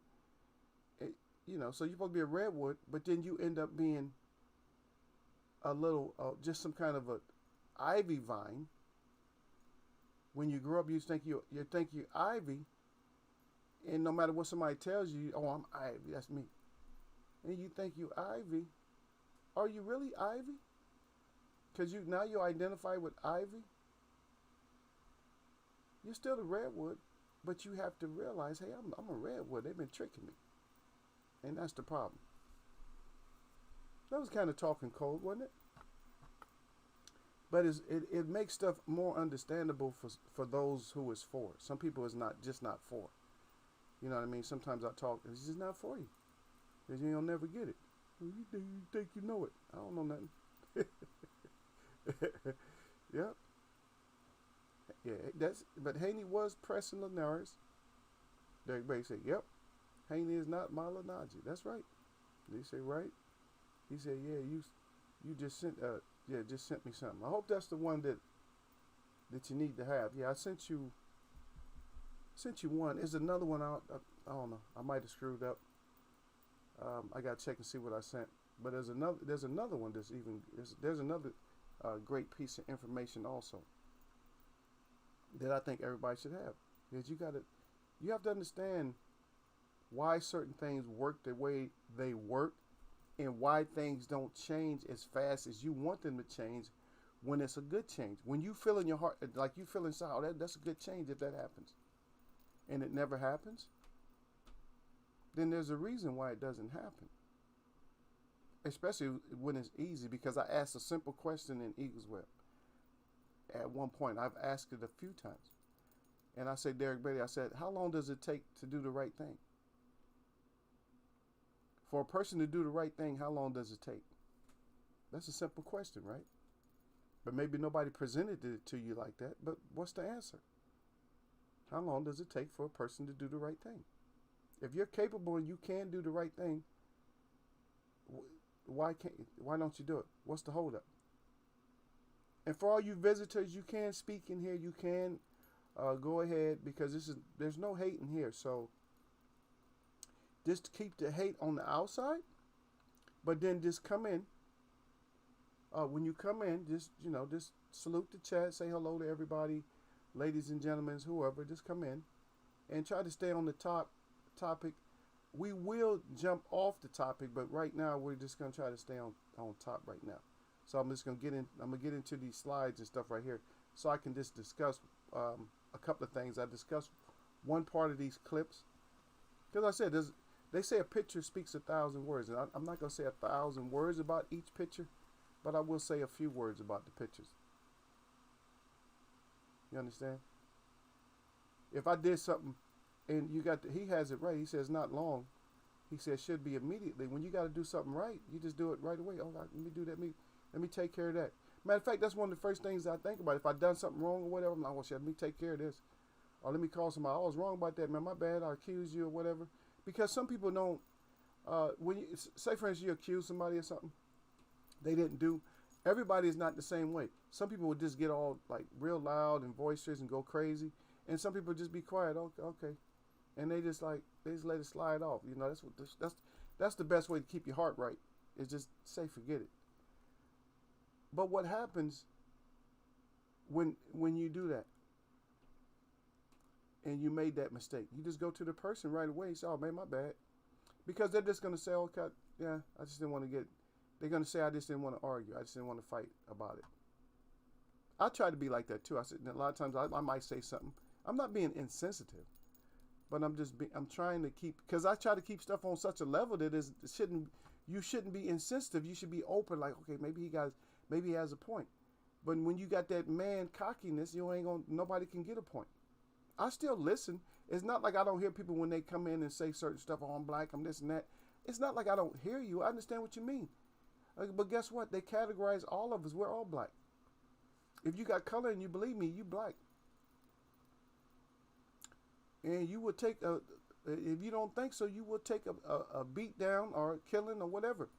So you're supposed to be a redwood, but then you end up being a little, just some kind of a ivy vine. When you grow up, you think you're ivy, and no matter what somebody tells you, oh, I'm ivy, that's me. And you think you ivy. Are you really ivy? Because now you identify with ivy. You're still the redwood, but you have to realize, hey, I'm a redwood. They've been tricking me. And that's the problem. That was kind of talking cold, wasn't it? But it makes stuff more understandable for those who it's for. Some people it's not for. You know what I mean? Sometimes I talk, it's just not for you. Because you'll never get it. You think you know it. I don't know nothing. Yep. Yeah, but Haney was pressing Linares. Everybody said, yep, Haney is not Malinaji. That's right. They say, right? He said, yeah, you just sent me something. I hope that's the one that you need to have. Yeah, I sent you one. Is another one out? I don't know. I might have screwed up. I gotta check and see what I sent. But there's another one that's there's another great piece of information also that I think everybody should have. Because you have to understand why certain things work the way they work, and why things don't change as fast as you want them to change when it's a good change. When you feel in your heart, like you feel inside, oh, that's a good change if that happens. And it never happens, then there's a reason why it doesn't happen. Especially when it's easy, because I asked a simple question in Eagles Web. At one point, I've asked it a few times. And I said, Derek Beatty, I said, how long does it take to do the right thing? For a person to do the right thing, how long does it take? That's a simple question, right? But maybe nobody presented it to you like that. But what's the answer? How long does it take for a person to do the right thing? If you're capable and you can do the right thing, why don't you do it? What's the holdup? And for all you visitors, you can speak in here. You can go ahead, because there's no hate in here. So just to keep the hate on the outside, but then just come in. When you come in, just salute the chat, say hello to everybody, ladies and gentlemen, whoever. Just come in and try to stay on the topic. We will jump off the topic, but right now we're just gonna try to stay on top right now. So I'm just gonna get in. I'm gonna get into these slides and stuff right here, so I can just discuss a couple of things. I discussed one part of these clips because I said they say a picture speaks 1,000 words, and I'm not gonna say 1,000 words about each picture, but I will say a few words about the pictures. You understand? If I did something and he has it right. He says not long. He says should be immediately. When you got to do something right, you just do it right away. Oh, let me do that. Let me take care of that. Matter of fact, that's one of the first things I think about. If I done something wrong or whatever, I'm like, well, shit, let me take care of this. Or let me call somebody. I was wrong about that, man. My bad. I accuse you or whatever. Because some people don't, when you, say for instance, you accuse somebody of something they didn't do, everybody is not the same way. Some people would just get all like real loud and boisterous and go crazy. And some people just be quiet. Okay. And they just let it slide off. You know, that's the best way to keep your heart right, is just say forget it. But what happens when you do that and you made that mistake? You just go to the person right away and say, oh man, my bad. Because they're just gonna say, okay, yeah, I just didn't want to get, they're gonna say I just didn't want to argue. I just didn't want to fight about it. I try to be like that too. I said a lot of times I might say something. I'm not being insensitive, but I'm trying to keep, because I try to keep stuff on such a level that you shouldn't be insensitive. You should be open, like, okay, maybe he has a point. But when you got that man cockiness, nobody can get a point. I still listen. It's not like I don't hear people when they come in and say certain stuff. Oh, I'm black, I'm this and that. It's not like I don't hear you. I understand what you mean. But guess what? They categorize all of us. We're all black. If you got color and you believe me, you black. And you would take if you don't think so, you would take a beat down or a killing or whatever.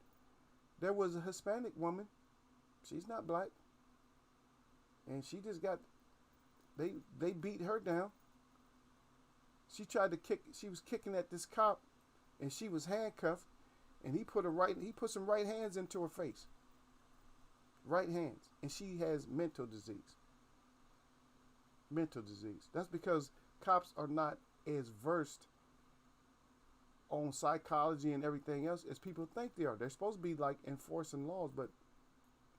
There was a Hispanic woman. She's not black. And she just got, they beat her down. She was kicking at this cop, and she was handcuffed, and he put some right hands into her face. Right hands. And she has mental disease. Mental disease. That's because cops are not as versed on psychology and everything else as people think they are. They're supposed to be like enforcing laws,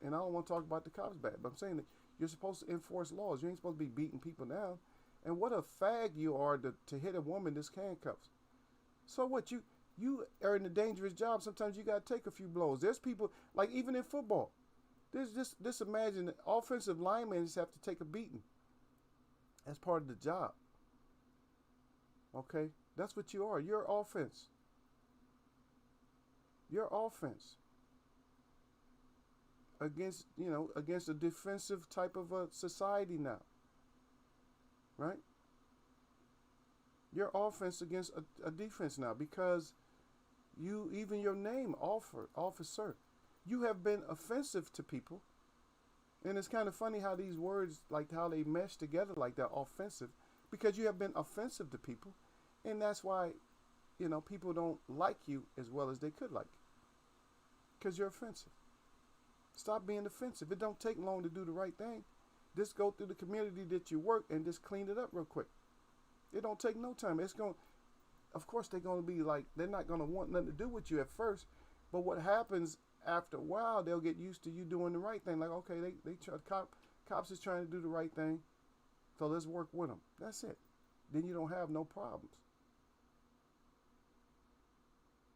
and I don't want to talk about the cops bad, but I'm saying that you're supposed to enforce laws. You ain't supposed to be beating people down. And what a fag you are to hit a woman that's handcuffed. So what, you are in a dangerous job. Sometimes you got to take a few blows. There's people, like even in football, there's just imagine that offensive linemen just have to take a beating. That's part of the job. Okay? That's what you are. You're offense. You're offense. Against a defensive type of a society now. Right? You're offense against a defense now, because even your name, officer, you have been offensive to people. And it's kind of funny how these words, like how they mesh together like that, offensive, because you have been offensive to people. And that's why, people don't like you as well as they could like you, because you're offensive. Stop being offensive. It don't take long to do the right thing. Just go through the community that you work and just clean it up real quick. It don't take no time. Of course, they're going to be like, they're not going to want nothing to do with you at first. But what happens after a while, they'll get used to you doing the right thing. Like, okay, cops is trying to do the right thing, so let's work with them. That's it. Then you don't have no problems.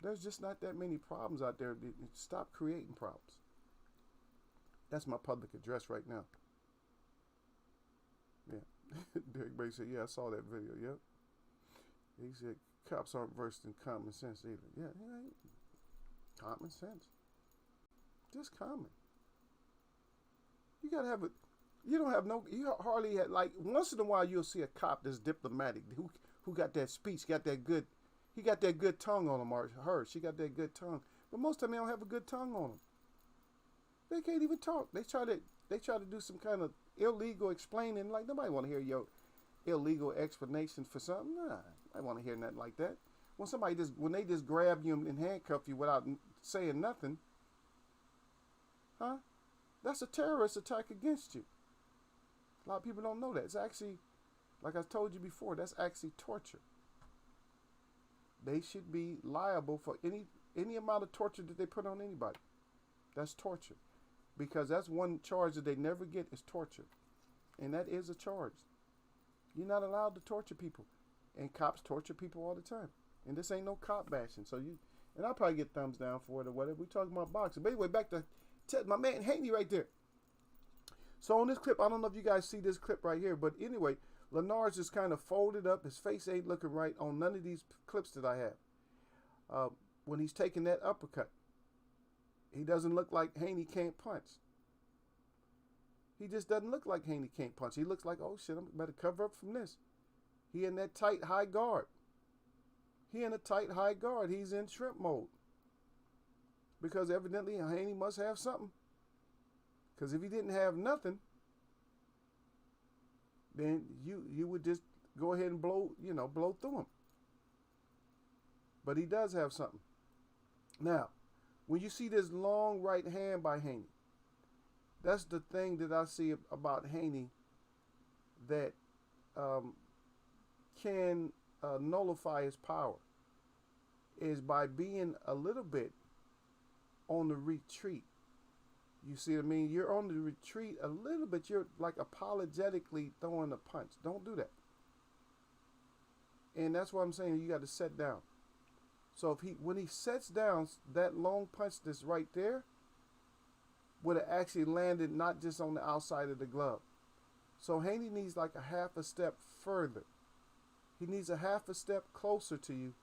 There's just not that many problems out there. Stop creating problems. That's my public address right now. Yeah. Derek Bay said, yeah, I saw that video. Yep. He said, cops aren't versed in common sense either. Yeah, common sense. Just common. You gotta have you hardly had, like, once in a while you'll see a cop that's diplomatic, who got that speech, he got that good tongue on him, or her. She got that good tongue. But most of them don't have a good tongue on them. They can't even talk. They try to do some kind of illegal explaining. Like, nobody want to hear your illegal explanation for something. Nah, I want to hear nothing like that. when they just grab you and handcuff you without saying nothing, huh? That's a terrorist attack against you. A lot of people don't know that. It's actually, like I told you before, that's actually torture. They should be liable for any amount of torture that they put on anybody. That's torture. Because that's one charge that they never get is torture. And that is a charge. You're not allowed to torture people. And cops torture people all the time. And this ain't no cop bashing. And I'll probably get thumbs down for it or whatever. We're talking about boxing. But anyway, back to my man Haney right there. So on this clip, I don't know if you guys see this clip right here, but anyway, Lenard's just kind of folded up. His face ain't looking right on none of these clips that I have. When he's taking that uppercut, he doesn't look like Haney can't punch. He just doesn't look like Haney can't punch. He looks like, oh shit, I better cover up from this. He in that tight high guard. He in a tight high guard. He's in shrimp mode. Because evidently Haney must have something. Because if he didn't have nothing, then you would just go ahead and blow through him. But he does have something. Now, when you see this long right hand by Haney, that's the thing that I see about Haney that can nullify his power, is by being a little bit on the retreat. You see what I mean? You're on the retreat a little bit. You're like apologetically throwing a punch. Don't do that. And that's what I'm saying. You got to set down. So when he sets down, that long punch that's right there would have actually landed not just on the outside of the glove. So Haney needs like a half a step further. He needs a half a step closer to you.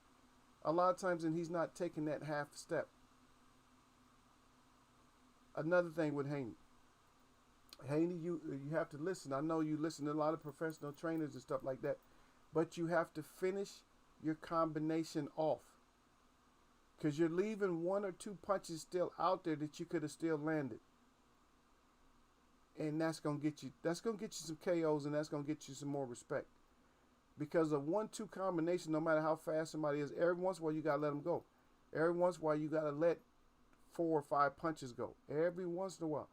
A lot of times, and he's not taking that half step. Another thing with Haney, you have to listen. I know you listen to a lot of professional trainers and stuff like that, but you have to finish your combination off, because you're leaving one or two punches still out there that you could have still landed, and that's gonna get you some KOs, and that's gonna get you some more respect. Because a 1-2 combination, no matter how fast somebody is, every once in a while you gotta let them go. Every once in a while you gotta let 4 or 5 punches go. Every once in a while.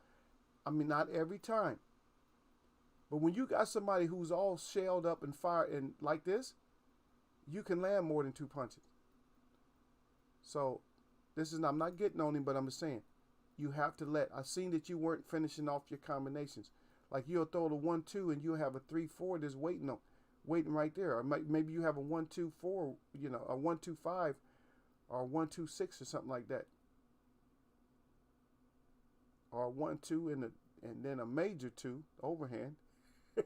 I mean, not every time. But when you got somebody who's all shelled up and fired and like this, you can land more than 2 punches. So I'm not getting on him, but I'm just saying, you have to I've seen that you weren't finishing off your combinations. Like you'll throw the 1-2 and you'll have a 3-4 that's waiting right there. Or maybe you have a 1-2-4, a 1-2-5 or a 1-2-6 or something like that. Or 1-2 and then a major 2 overhand. You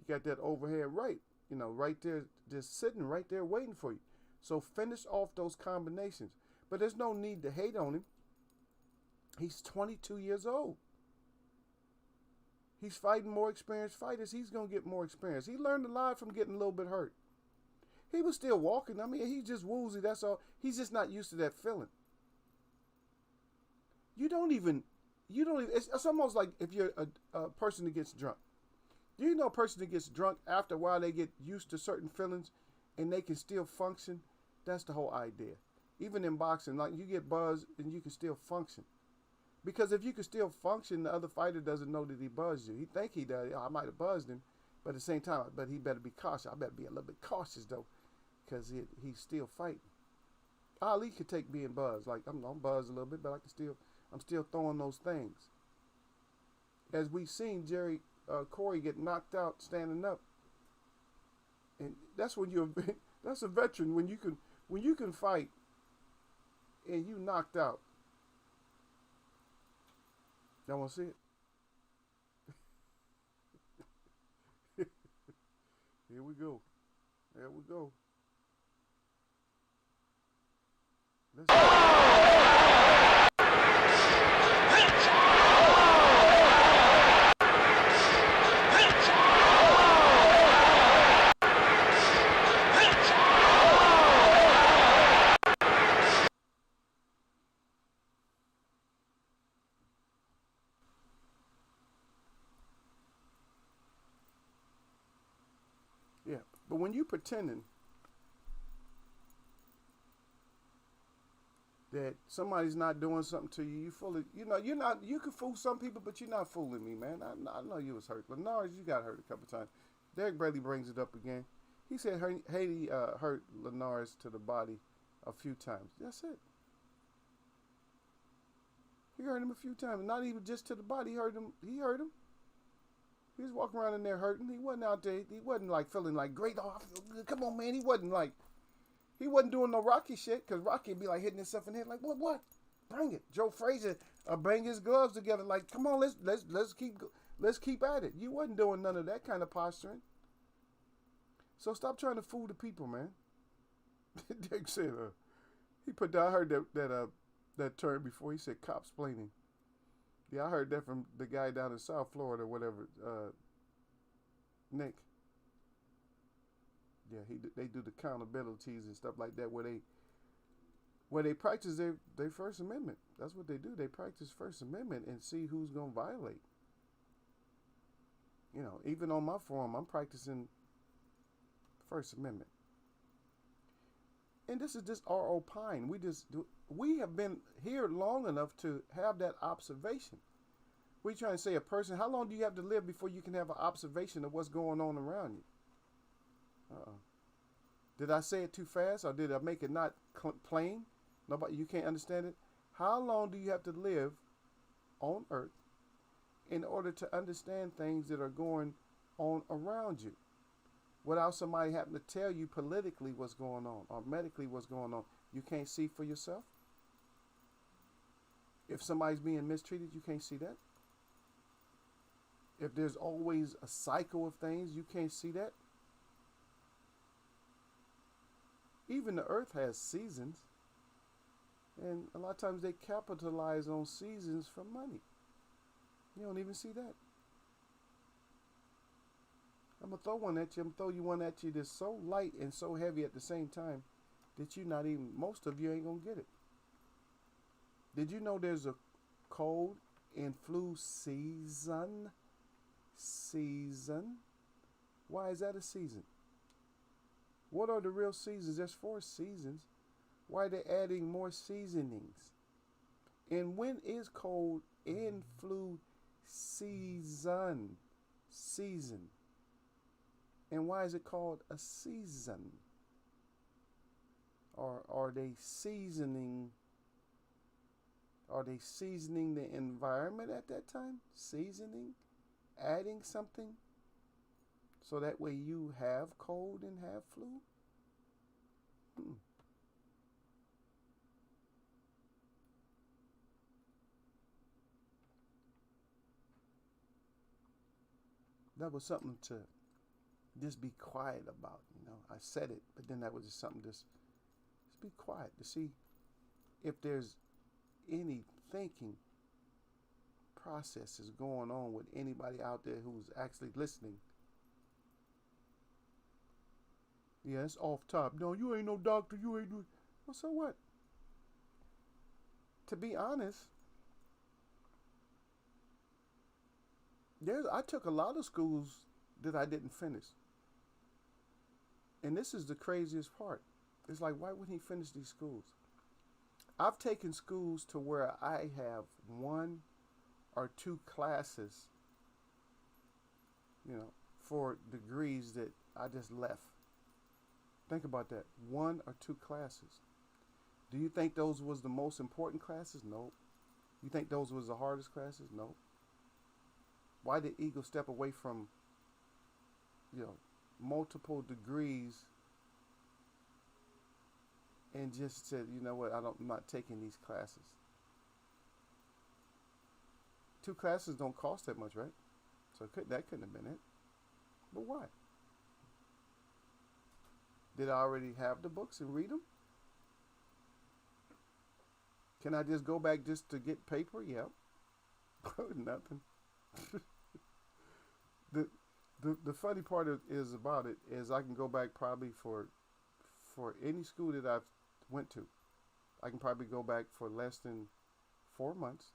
got that overhand right, right there, just sitting right there waiting for you. So finish off those combinations. But there's no need to hate on him. He's 22 years old. He's fighting more experienced fighters. He's going to get more experience. He learned a lot from getting a little bit hurt. He was still walking. I mean, he's just woozy. That's all. He's just not used to that feeling. It's almost like if you're a person that gets drunk. Do you know a person that gets drunk, after a while they get used to certain feelings and they can still function? That's the whole idea. Even in boxing, like you get buzzed and you can still function. Because if you can still function, the other fighter doesn't know that he buzzed you. He think he does. I might have buzzed him, but at the same time, but he better be cautious. I better be a little bit cautious though, because he's still fighting. Ali could take being buzzed. Like I'm buzzed a little bit, but I'm still throwing those things. As we've seen Corey get knocked out standing up, and that's when that's a veteran when you can fight and you knocked out. Y'all want to see it? Here we go. There we go. Let's Yeah, but when you pretending that somebody's not doing something to you. You fully, you're not. You can fool some people, but you're not fooling me, man. I know you was hurt. Lenars, you got hurt a couple times. Derek Bradley brings it up again. He said Haney hurt Lenars to the body a few times. That's it. He hurt him a few times. Not even just to the body. He hurt him. He hurt him. He was walking around in there hurting. He wasn't out there. He wasn't like feeling like great. Oh, I feel good. Come on, man. He wasn't like. He wasn't doing no Rocky shit, because Rocky would be like hitting himself in the head like, what? Bring it. Joe Frazier bang his gloves together like, come on, let's keep at it. You wasn't doing none of that kind of posturing. So stop trying to fool the people, man. Dick said, he put down. I heard that term before. He said cops splaining. Yeah, I heard that from the guy down in South Florida or whatever, Nick. Yeah, they do the accountabilities and stuff like that where they practice their First Amendment. That's what they do. They practice First Amendment and see who's going to violate. Even on my forum, I'm practicing First Amendment. And this is just our opine. We have been here long enough to have that observation. We're trying to say a person, how long do you have to live before you can have an observation of what's going on around you? Did I say it too fast, or did I make it not plain? You can't understand it. How long do you have to live on earth in order to understand things that are going on around you without somebody having to tell you politically what's going on or medically what's going on? You can't see for yourself. If somebody's being mistreated, you can't see that. If there's always a cycle of things, you can't see that. Even the earth has seasons. And a lot of times they capitalize on seasons for money. You don't even see that. I'm going to throw one at you. I'm going to throw you one at you that's so light and so heavy at the same time that most of you ain't going to get it. Did you know there's a cold and flu season? Why is that a season? What are the real seasons? There's 4 seasons. Why are they adding more seasonings? And when is cold and flu season? And why is it called a season? Or are they seasoning? Are they seasoning the environment at that time? Seasoning? Adding something? So that way you have cold and have flu? That was something to just be quiet about, I said it, but then that was just something just be quiet to see if there's any thinking processes going on with anybody out there who's actually listening. Yeah, it's off top. No, you ain't no doctor. You ain't. Well, so what? To be honest, I took a lot of schools that I didn't finish. And this is the craziest part. It's like, why wouldn't he finish these schools? I've taken schools to where I have 1 or 2 classes, for degrees that I just left. Think about that. 1 or 2 classes. Do you think those was the most important classes? No. You think those was the hardest classes? No. Why did Eagle step away from, multiple degrees and just said, you know what, I'm not taking these classes? 2 classes don't cost that much, right? So that couldn't have been it. But why? Did I already have the books and read them? Can I just go back just to get paper? Yep. Nothing. The funny part is about it is I can go back probably for any school that I've went to. I can probably go back for less than 4 months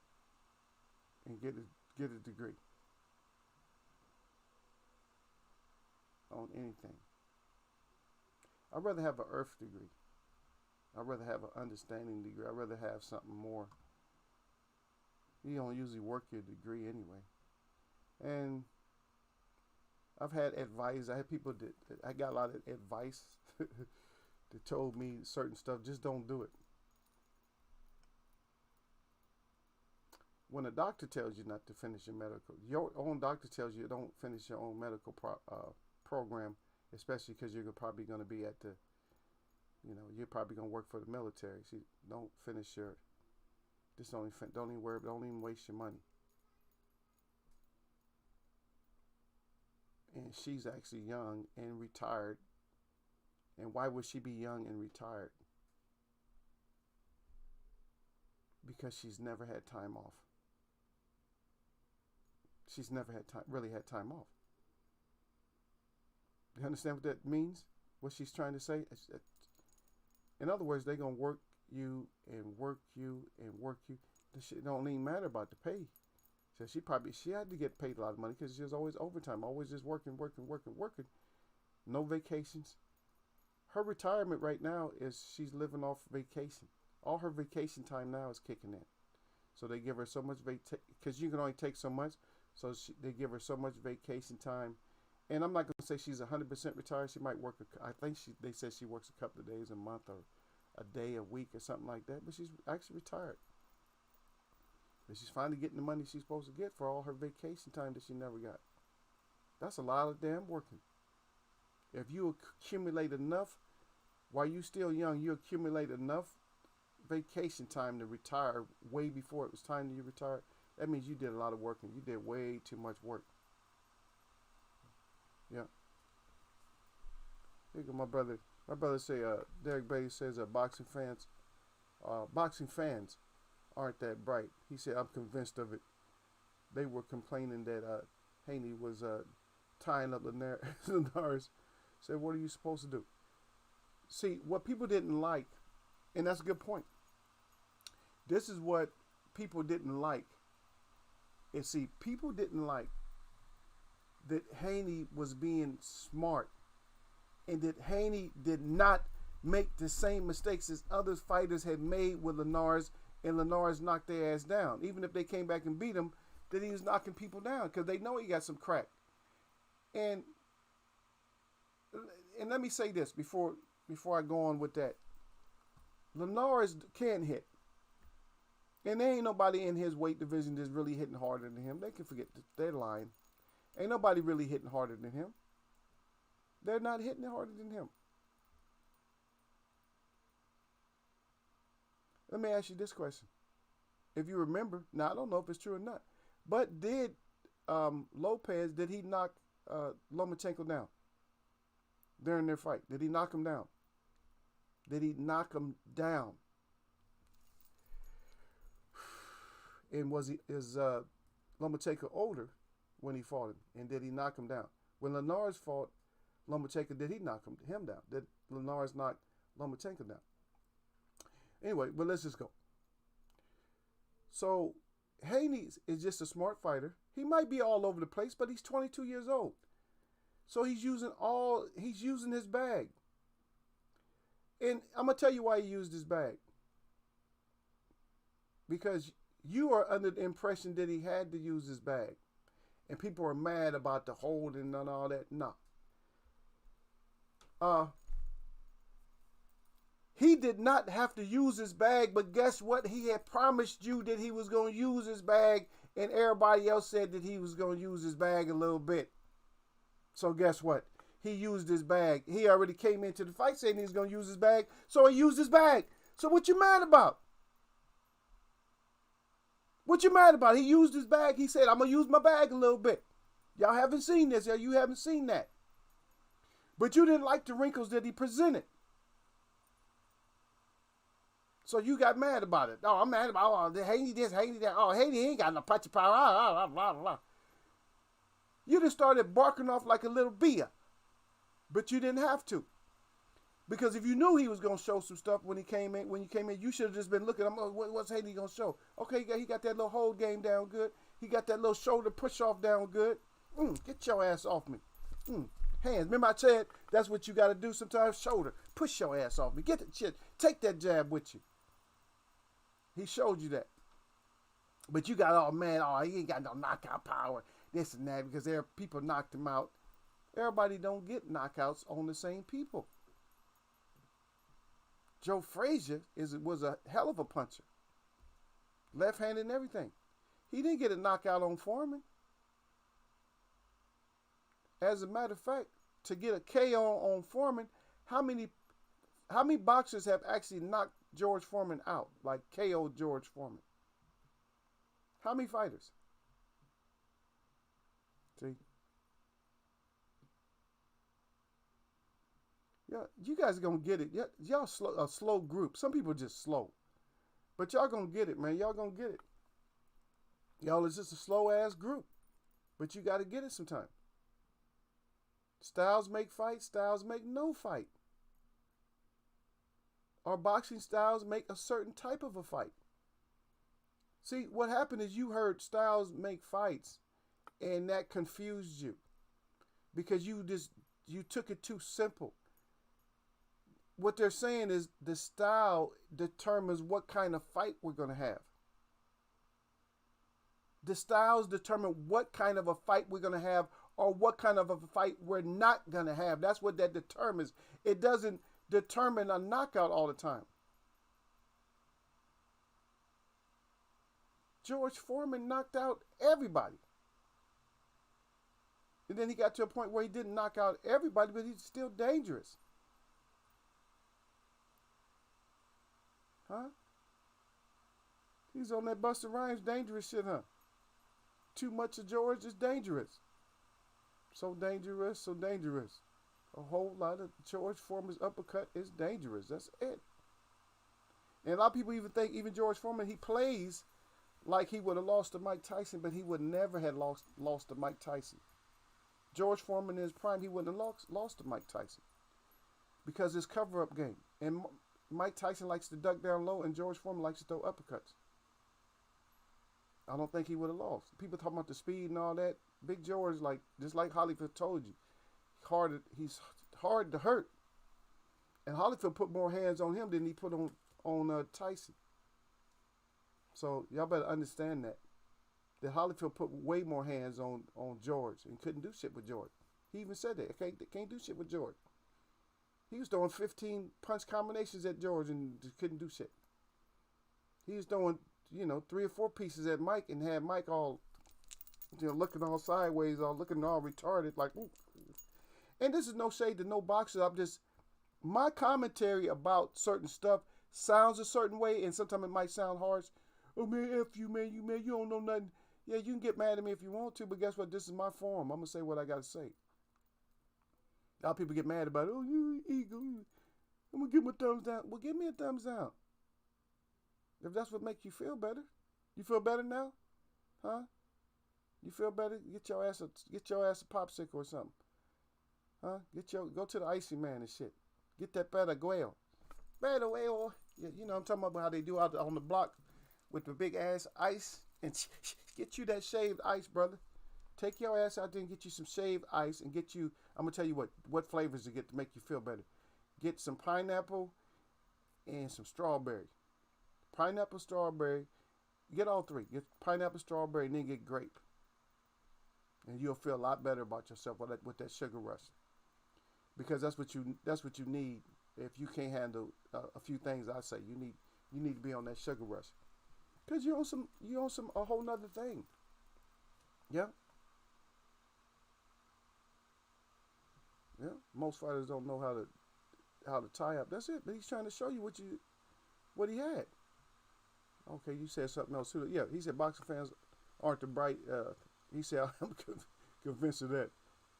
and get a degree on anything. I'd rather have an earth degree. I'd rather have an understanding degree. I'd rather have something more. You don't usually work your degree anyway. And I've had advice. I had people that I got a lot of advice that told me certain stuff. Just don't do it. When a doctor tells you not to finish your own doctor tells you don't finish your own medical program, especially because you're probably going to be at the, you're probably going to work for the military. So don't finish your, don't even worry, don't even waste your money. And she's actually young and retired. And why would she be young and retired? Because she's never had time off. She's never really had time off. You understand what that means? What she's trying to say? In other words, they're going to work you and work you and work you. This shit don't even matter about the pay. So she had to get paid a lot of money because she was always overtime, always just working. No vacations. Her retirement right now is she's living off vacation. All her vacation time now is kicking in. So they give her so much because you can only take so much. So they give her so much vacation time. And I'm not going to say she's 100% retired. She might work, they said she works a couple of days a month or a day a week or something like that. But she's actually retired. But she's finally getting the money she's supposed to get for all her vacation time that she never got. That's a lot of damn working. If you accumulate enough, while you're still young, you accumulate enough vacation time to retire way before it was time that you retired. That means you did a lot of work and you did way too much work. Yeah. Look at my brother. My brother say, Derek Beatty says boxing fans aren't that bright. He said, I'm convinced of it. They were complaining that Haney was tying up Linares. Said, what are you supposed to do? See, what people didn't like, and that's a good point. This is what people didn't like. And see, people didn't like that Haney was being smart and that Haney did not make the same mistakes as other fighters had made with Linares, and Linares knocked their ass down. Even if they came back and beat him, that he was knocking people down because they know he got some crack. And let me say this before I go on with that. Linares can hit. And there ain't nobody in his weight division that's really hitting harder than him. They can forget their line. Ain't nobody really hitting harder than him. They're not hitting harder than him. Let me ask you this question. If you remember, now I don't know if it's true or not, but did Lopez, did he knock Lomachenko down during their fight? Did he knock him down? Did he knock him down? And is Lomachenko older when he fought him? And did he knock him down? When Linares fought Lomachenko, did he knock him down? Did Linares knock Lomachenko down? Anyway, but let's just go. So Haney is just a smart fighter. He might be all over the place, but he's 22 years old. So he's using his bag. And I'm going to tell you why he used his bag. Because you are under the impression that he had to use his bag. And people are mad about the holding and all that. No. He did not have to use his bag, but guess what? He had promised you that he was going to use his bag, and everybody else said that he was going to use his bag a little bit. So guess what? He used his bag. He already came into the fight saying he was going to use his bag, so he used his bag. So what you mad about? What you mad about? He used his bag. He said, I'm going to use my bag a little bit. Y'all haven't seen this. You haven't seen that. But you didn't like the wrinkles that he presented. So you got mad about it. Oh, I'm mad about Haney this, Haney that. Oh, Haney ain't got no punch power. Blah, blah, blah. You just started barking off like a little beer. But you didn't have to. Because if you knew he was going to show some stuff when you came in, you should have just been looking. What's Haney going to show? Okay, he got that little hold game down good. He got that little shoulder push off down good. Get your ass off me. Hands. Remember I said that's what you got to do sometimes? Shoulder. Push your ass off me. Get the shit. Take that jab with you. He showed you that. But you got all mad. Oh, he ain't got no knockout power. This and that because there are people knocked him out. Everybody don't get knockouts on the same people. Joe Frazier was a hell of a puncher. Left-handed and everything. He didn't get a knockout on Foreman. As a matter of fact, to get a KO on Foreman, how many boxers have actually knocked George Foreman out? Like KO George Foreman. How many fighters? See? Yeah, you guys are going to get it. Y'all a slow group. Some people just slow. But y'all going to get it, man. Y'all going to get it. Y'all is just a slow-ass group. But you got to get it sometime. Styles make fights. Styles make no fight. Our boxing styles make a certain type of a fight. See, what happened is you heard Styles make fights, and that confused you. Because you took it too simple. What they're saying is the style determines what kind of fight we're going to have. The styles determine what kind of a fight we're going to have or what kind of a fight we're not going to have. That's what that determines. It doesn't determine a knockout all the time. George Foreman knocked out everybody. And then he got to a point where he didn't knock out everybody, but he's still dangerous. Huh? He's on that Busta Rhymes dangerous shit, huh? Too much of George is dangerous. So dangerous, so dangerous. A whole lot of George Foreman's uppercut is dangerous. That's it. And a lot of people even think, even George Foreman, he plays like he would have lost to Mike Tyson, but he would never have lost to Mike Tyson. George Foreman in his prime, he wouldn't have lost to Mike Tyson. Because his cover-up game. And Mike Tyson likes to duck down low, and George Foreman likes to throw uppercuts. I don't think he would have lost. People talking about the speed and all that. Big George, just like Holyfield told you, he's hard to hurt. And Holyfield put more hands on him than he put on Tyson. So y'all better understand that. That Holyfield put way more hands on George and couldn't do shit with George. He even said that. Can't do shit with George. He was throwing 15 punch combinations at George and just couldn't do shit. He was throwing, 3 or 4 pieces at Mike and had Mike all, looking all sideways, looking all retarded, like, ooh. And this is no shade to no boxer. My commentary about certain stuff sounds a certain way, and sometimes it might sound harsh. Oh, man, F you, man, you don't know nothing. Yeah, you can get mad at me if you want to, but guess what? This is my forum. I'm going to say what I got to say. A lot of people get mad about it. Oh, you ego. I'm going to give my thumbs down. Well, give me a thumbs down. If that's what makes you feel better. You feel better now? Huh? You feel better? Get your ass a popsicle or something. Huh? Go to the icy man and shit. Get that better guayo. Better guayo. Yeah, I'm talking about how they do out on the block with the big ass ice. And get you that shaved ice, brother. Take your ass out there and get you some shaved ice and get you, I'm going to tell you what flavors to get to make you feel better. Get some pineapple and some strawberry. Pineapple, strawberry. Get all 3. Get pineapple, strawberry, and then get grape. And you'll feel a lot better about yourself with that sugar rush. Because that's what you need if you can't handle a few things I say. You need to be on that sugar rush. Because you're on a whole nother thing. Yeah. Yeah. Most fighters don't know how to tie up. That's it. But he's trying to show you what he had. Okay, you said something else too. Yeah, he said boxing fans aren't the bright. He said I'm convinced of that.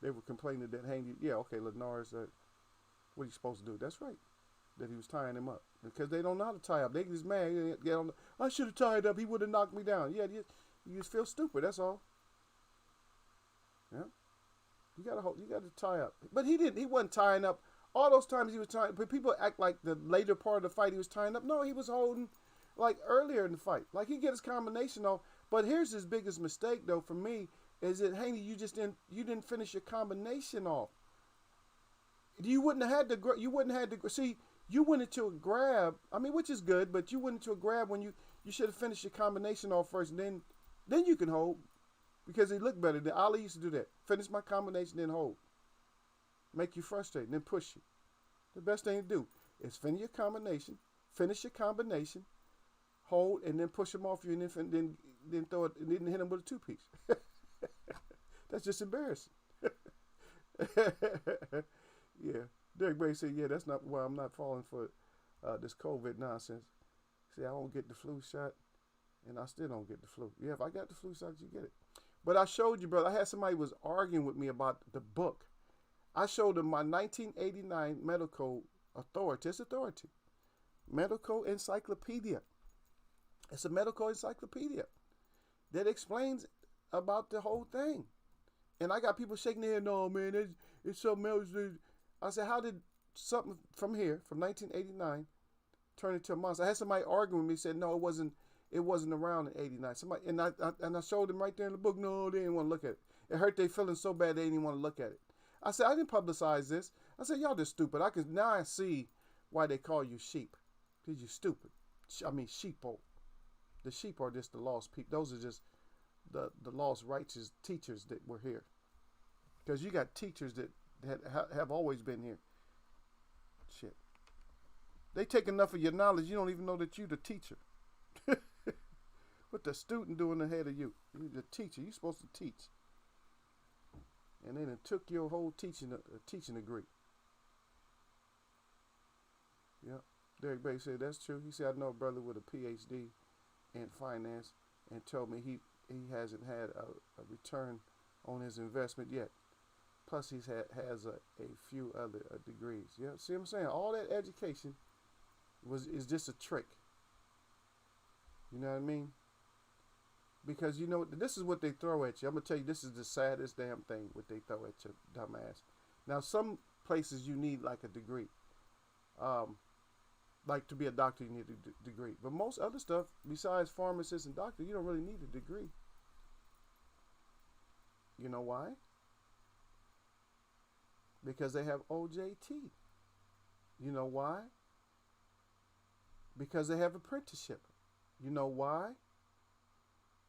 They were complaining that Haney. Yeah, okay, Linares. What are you supposed to do? That's right. That he was tying him up because they don't know how to tie up. They just mad. I should have tied up. He would have knocked me down. Yeah, you just feel stupid. That's all. Yeah, you gotta tie up. But he didn't. He wasn't tying up. All those times he was tying. But people act like the later part of the fight he was tying up. No, he was holding like earlier in the fight. Like he get his combination off. But here's his biggest mistake though for me is that Haney, you didn't finish your combination off. You wouldn't have had to. You wouldn't have had to see. You went into a grab. I mean, which is good, but you went into a grab when you should have finished your combination off first, and then you can hold because it looked better. The Ali used to do that. Finish my combination, then hold. Make you frustrated, then push you. The best thing to do is finish your combination, hold, and then push them off you, and then throw it, and then hit them with a 2-piece. That's just embarrassing. Yeah, Derek Bay said, yeah, that's not why I'm not falling for this COVID nonsense. See, I don't get the flu shot, and I still don't get the flu. Yeah, if I got the flu shot, you get it. But I showed you, brother. I had somebody was arguing with me about the book. I showed them my 1989 medical authority. It's authority. Medical encyclopedia. It's a medical encyclopedia that explains about the whole thing. And I got people shaking their head, no, man, it's something else. I said, how did something from here, from 1989, turn into a monster? I had somebody arguing with me, said, no, it wasn't around in 89. Somebody, and I showed them right there in the book, no, they didn't want to look at it. It hurt their feelings so bad they didn't even want to look at it. I said, I didn't publicize this. I said, y'all just stupid. Now I see why they call you sheep. Because you're stupid. I mean, sheeple. The sheep are just the lost people. Those are just the lost righteous teachers that were here. Because you got teachers that have always been here. Shit. They take enough of your knowledge, you don't even know that you're the teacher. What the student doing ahead of you? You're the teacher. You're supposed to teach. And then it took your whole teaching degree. Yeah. Derek Bay said, that's true. He said, I know a brother with a PhD in finance and told me he hasn't had a return on his investment yet. Plus, he has a few other degrees. Yeah, see what I'm saying? All that education is just a trick. You know what I mean? Because, you know, this is what they throw at you. I'm going to tell you, this is the saddest damn thing, what they throw at you, dumbass. Now, some places you need, like, a degree. Like, to be a doctor, you need a degree. But most other stuff, besides pharmacist and doctor, you don't really need a degree. You know why? Because they have OJT. You know why? Because they have apprenticeship. You know why?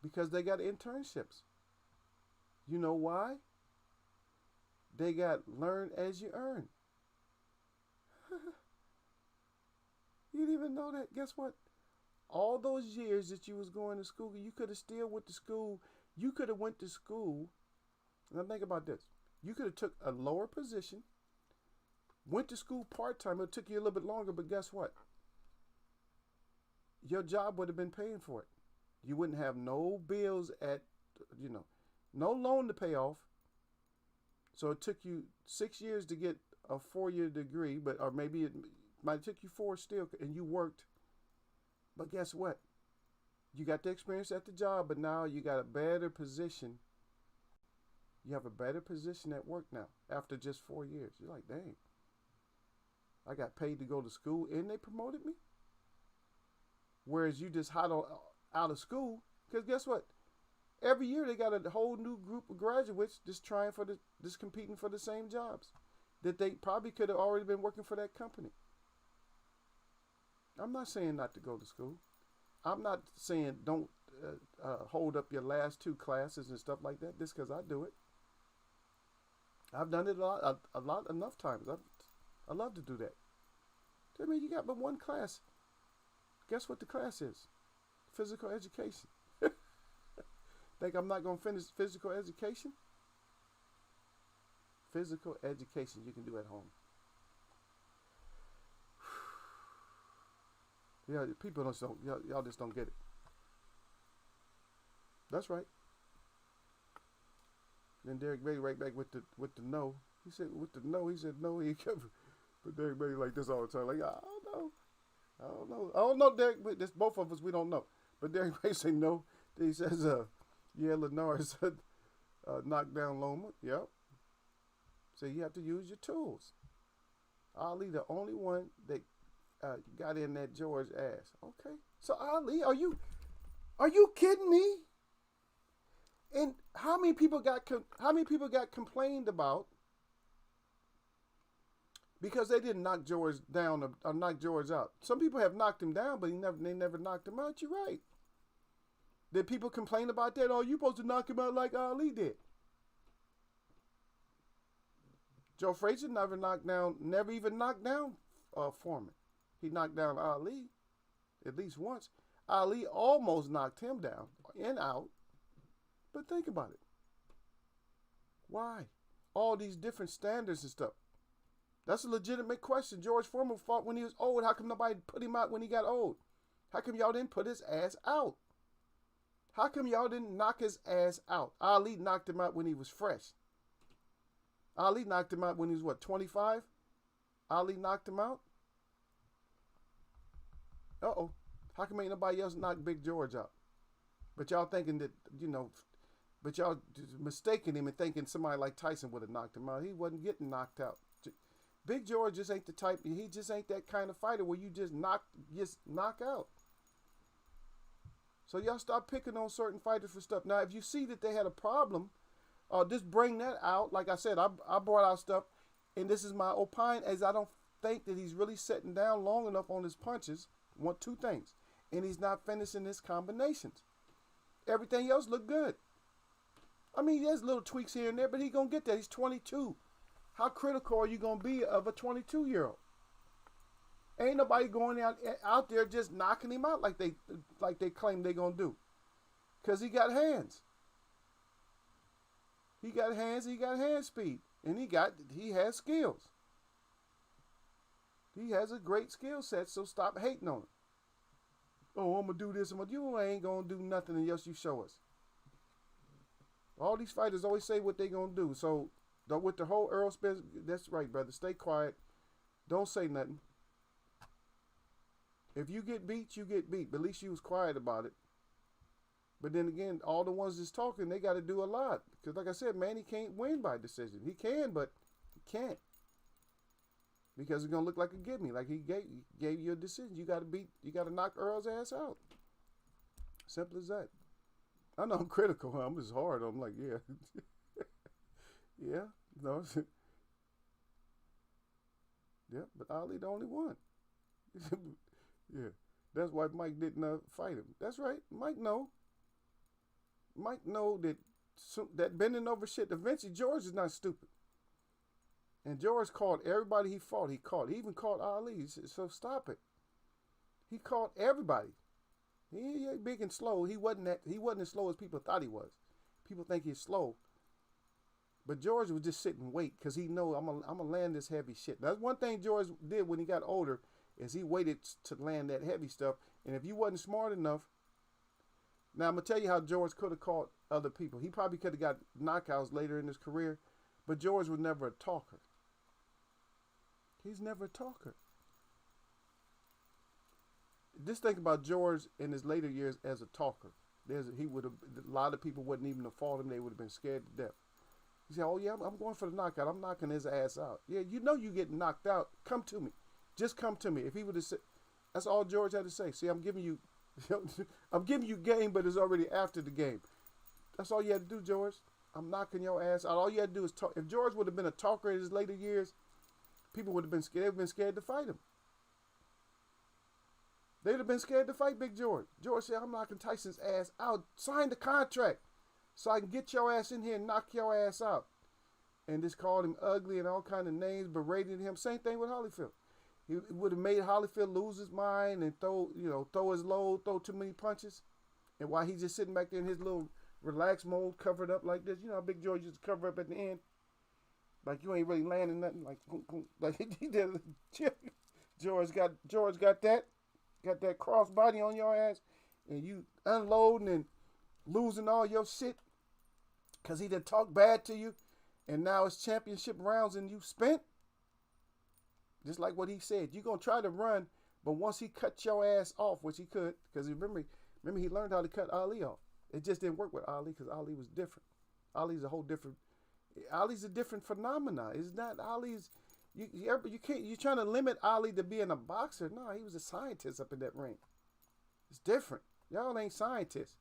Because they got internships. You know why? They got learn as you earn. You didn't even know that. Guess what? All those years that you was going to school, you could have still went to school. You could have went to school. Now think about this. You could have took a lower position, went to school part-time. It took you a little bit longer, but guess what? Your job would have been paying for it. You wouldn't have no bills no loan to pay off. So it took you 6 years to get a 4-year degree, or maybe it might have took you 4 still, and you worked. But guess what? You got the experience at the job, but now you got a better position. You have a better position at work now after just 4 years. You're like, dang, I got paid to go to school and they promoted me? Whereas you just hot out of school, because guess what? Every year they got a whole new group of graduates just competing for the same jobs that they probably could have already been working for that company. I'm not saying not to go to school. I'm not saying don't hold up your last 2 classes and stuff like that just because I do it. I've done it enough times. I love to do that. I mean, you got but 1 class. Guess what the class is? Physical education. Think I'm not going to finish physical education? Physical education you can do at home. Yeah, people y'all just don't get it. That's right. Then Derek Bailey right back with the no. He said with the no. He said no. He kept. But Derek Bailey like this all the time. Like I don't know, Derek. But this both of us we don't know. But Derek Bailey say no. Then he says yeah, Lenore said knock down Loma. Yep. So you have to use your tools. Ali, the only one that got in that George ass. Okay. So Ali, are you kidding me? And how many people got complained about Because they didn't knock George down or knock George out. Some people have knocked him down, but they never knocked him out. You're right. Did people complain about that? Oh, you supposed to knock him out like Ali did. Joe Frazier never even knocked down Foreman. He knocked down Ali at least once. Ali almost knocked him down and out. But think about it. Why? All these different standards and stuff. That's a legitimate question. George Foreman fought when he was old. How come nobody put him out when he got old? How come y'all didn't put his ass out? How come y'all didn't knock his ass out? Ali knocked him out when he was fresh. Ali knocked him out when he was, what, 25? Ali knocked him out? Uh-oh. How come ain't nobody else knocked Big George out? But y'all thinking that, but y'all mistaking him and thinking somebody like Tyson would have knocked him out. He wasn't getting knocked out. Big George just ain't the type, he just ain't that kind of fighter where you just knock out. So y'all stop picking on certain fighters for stuff. Now, if you see that they had a problem, just bring that out. Like I said, I brought out stuff, and this is my opine, as I don't think that he's really sitting down long enough on his punches. Want two things. And he's not finishing his combinations. Everything else looked good. I mean, there's little tweaks here and there, but he's going to get that. He's 22. How critical are you going to be of a 22-year-old? Ain't nobody going out there just knocking him out like they claim they're going to do. Because he got hands. He got hands, he got hand speed. And he has skills. He has a great skill set, so stop hating on him. Oh, I'm going to do this. You ain't going to do nothing unless you show us. All these fighters always say what they going to do. So, with the whole Earl Spence, that's right, brother. Stay quiet. Don't say nothing. If you get beat, you get beat. But at least you was quiet about it. But then again, all the ones that's talking, they got to do a lot. Because like I said, man, he can't win by decision. He can, but he can't. Because it's going to look like a gimme. Like he gave you a decision. You got to knock Earl's ass out. Simple as that. I know I'm critical. Huh? I'm just hard. I'm like, yeah. Yeah. No. Yeah, but Ali the only one. Yeah. That's why Mike didn't fight him. That's right. Mike know that that bending over shit. Eventually, George is not stupid. And George caught everybody he fought. He even caught Ali. So stop it. He caught everybody. He ain't big and slow. He wasn't as slow as people thought he was. People think he's slow. But George was just sitting and wait because he know I'm gonna land this heavy shit. That's one thing George did when he got older is he waited to land that heavy stuff. And if you wasn't smart enough, now I'm gonna tell you how George could have caught other people. He probably could have got knockouts later in his career, but George was never a talker. He's never a talker. Just think about George in his later years as a talker. A lot of people wouldn't even have fought him. They would have been scared to death. He said, oh yeah, I'm going for the knockout. I'm knocking his ass out. Yeah, you know you get knocked out. Come to me. Just come to me. If he would have said, that's all George had to say. See, I'm giving you game, but it's already after the game. That's all you had to do, George. I'm knocking your ass out. All you had to do is talk. If George would have been a talker in his later years, people would have been scared. They'd have been scared to fight him. They'd have been scared to fight Big George. George said, I'm knocking Tyson's ass out. Sign the contract so I can get your ass in here and knock your ass out. And just called him ugly and all kind of names, berated him. Same thing with Holyfield. He would have made Holyfield lose his mind and throw his load, throw too many punches. And while he's just sitting back there in his little relaxed mode, covered up like this, you know how Big George used to cover up at the end? Like you ain't really landing nothing. Like he did. George got that. Got that crossbody on your ass, and you unloading and losing all your shit because he done talk bad to you, and now it's championship rounds and you spent. Just like what he said, you're going to try to run, but once he cut your ass off, which he could, because remember he learned how to cut Ali off. It just didn't work with Ali because Ali was different. Ali's a different phenomenon. It's not Ali's. You can't. You're trying to limit Ali to being a boxer. No, he was a scientist up in that ring. It's different. Y'all ain't scientists,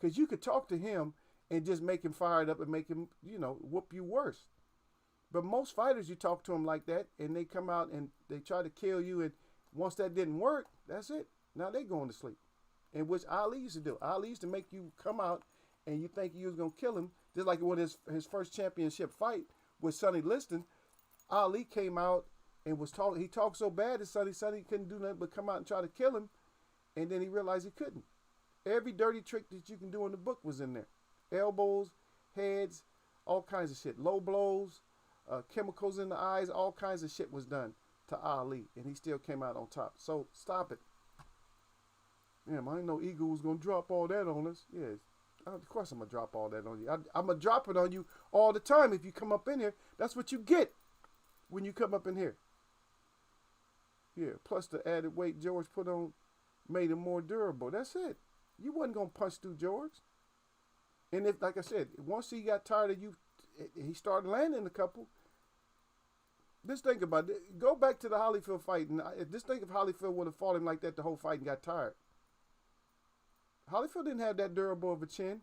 because you could talk to him and just make him fired up and make him, whoop you worse. But most fighters, you talk to them like that, and they come out and they try to kill you, and once that didn't work, that's it. Now they going to sleep. And which Ali used to do. Ali used to make you come out and you think you was gonna kill him, just like when his first championship fight with Sonny Liston. Ali came out and was talking. He talked so bad to Sonny couldn't do nothing but come out and try to kill him, and then he realized he couldn't. Every dirty trick that you can do in the book was in there: elbows, heads, all kinds of shit, low blows, chemicals in the eyes, all kinds of shit was done to Ali, and he still came out on top. So stop it. Damn, I didn't know Eagle was gonna drop all that on us. Yeah, of course I'm gonna drop all that on you. I'm gonna drop it on you all the time if you come up in here. That's what you get when you come up in here. Yeah, plus the added weight George put on made him more durable. That's it. You wasn't gonna punch through George. And if, like I said, once he got tired of you, he started landing a couple. Just think about it. Go back to the Holyfield fight, and just think if Holyfield would have fought him like that the whole fight and got tired. Holyfield didn't have that durable of a chin.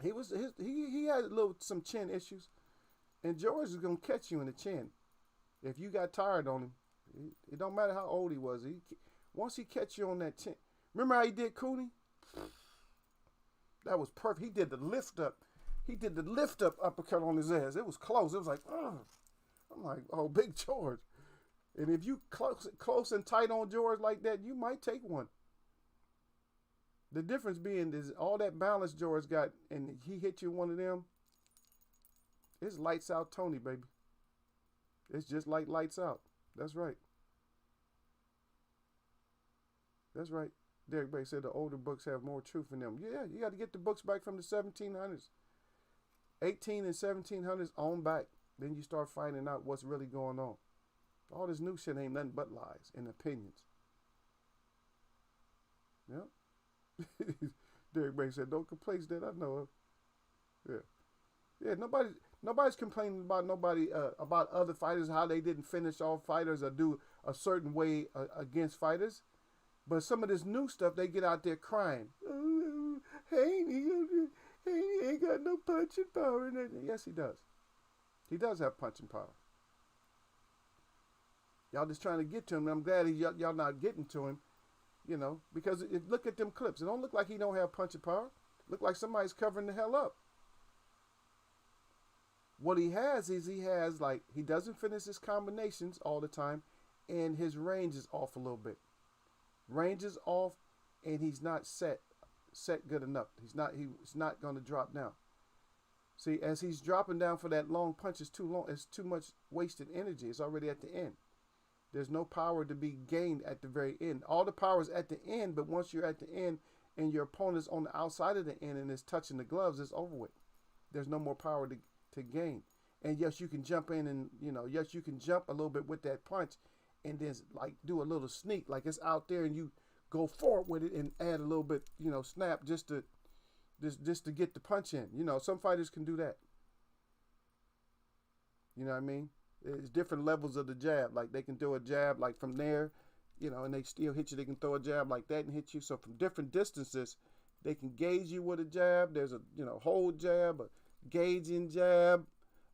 He had some chin issues, and George is gonna catch you in the chin if you got tired on him. It don't matter how old he was. Once he catch you on that chin, remember how he did Cooney? That was perfect. He did the lift up. He did the lift up uppercut on his ass. It was close. It was like, ugh. I'm like, oh, Big George. And if you close and tight on George like that, you might take one. The difference being is all that balance George got, and he hit you one of them. It's lights out Tony, baby. It's just like lights out. That's right. That's right. Derek Bay said the older books have more truth in them. Yeah, you got to get the books back from the 1700s. 18 and 1700s on back. Then you start finding out what's really going on. All this new shit ain't nothing but lies and opinions. Yep. Derek Bay said, "No complaints that I know of." Yeah. Nobody's complaining about about other fighters, how they didn't finish off fighters or do a certain way against fighters. But some of this new stuff, they get out there crying. Oh, Haney ain't got no punching power. Yes, he does. He does have punching power. Y'all just trying to get to him. And I'm glad y'all not getting to him. You know, because look at them clips. It don't look like he don't have punching power. Look like somebody's covering the hell up. What he has is he doesn't finish his combinations all the time, and his range is off a little bit. Range is off, and he's not set good enough. He's not going to drop down. See, as he's dropping down for that long punch, it's too long. It's too much wasted energy. It's already at the end. There's no power to be gained at the very end. All the power is at the end, but once you're at the end and your opponent's on the outside of the end and is touching the gloves, it's over with. There's no more power to gain. And yes, you can jump in and, yes, you can jump a little bit with that punch and then like do a little sneak, like it's out there and you go forward with it and add a little bit, snap just to get the punch in. Some fighters can do that. You know what I mean? There's different levels of the jab. Like they can do a jab like from there, and they still hit you. They can throw a jab like that and hit you. So from different distances, they can gauge you with a jab. There's a hold jab, a gauging jab,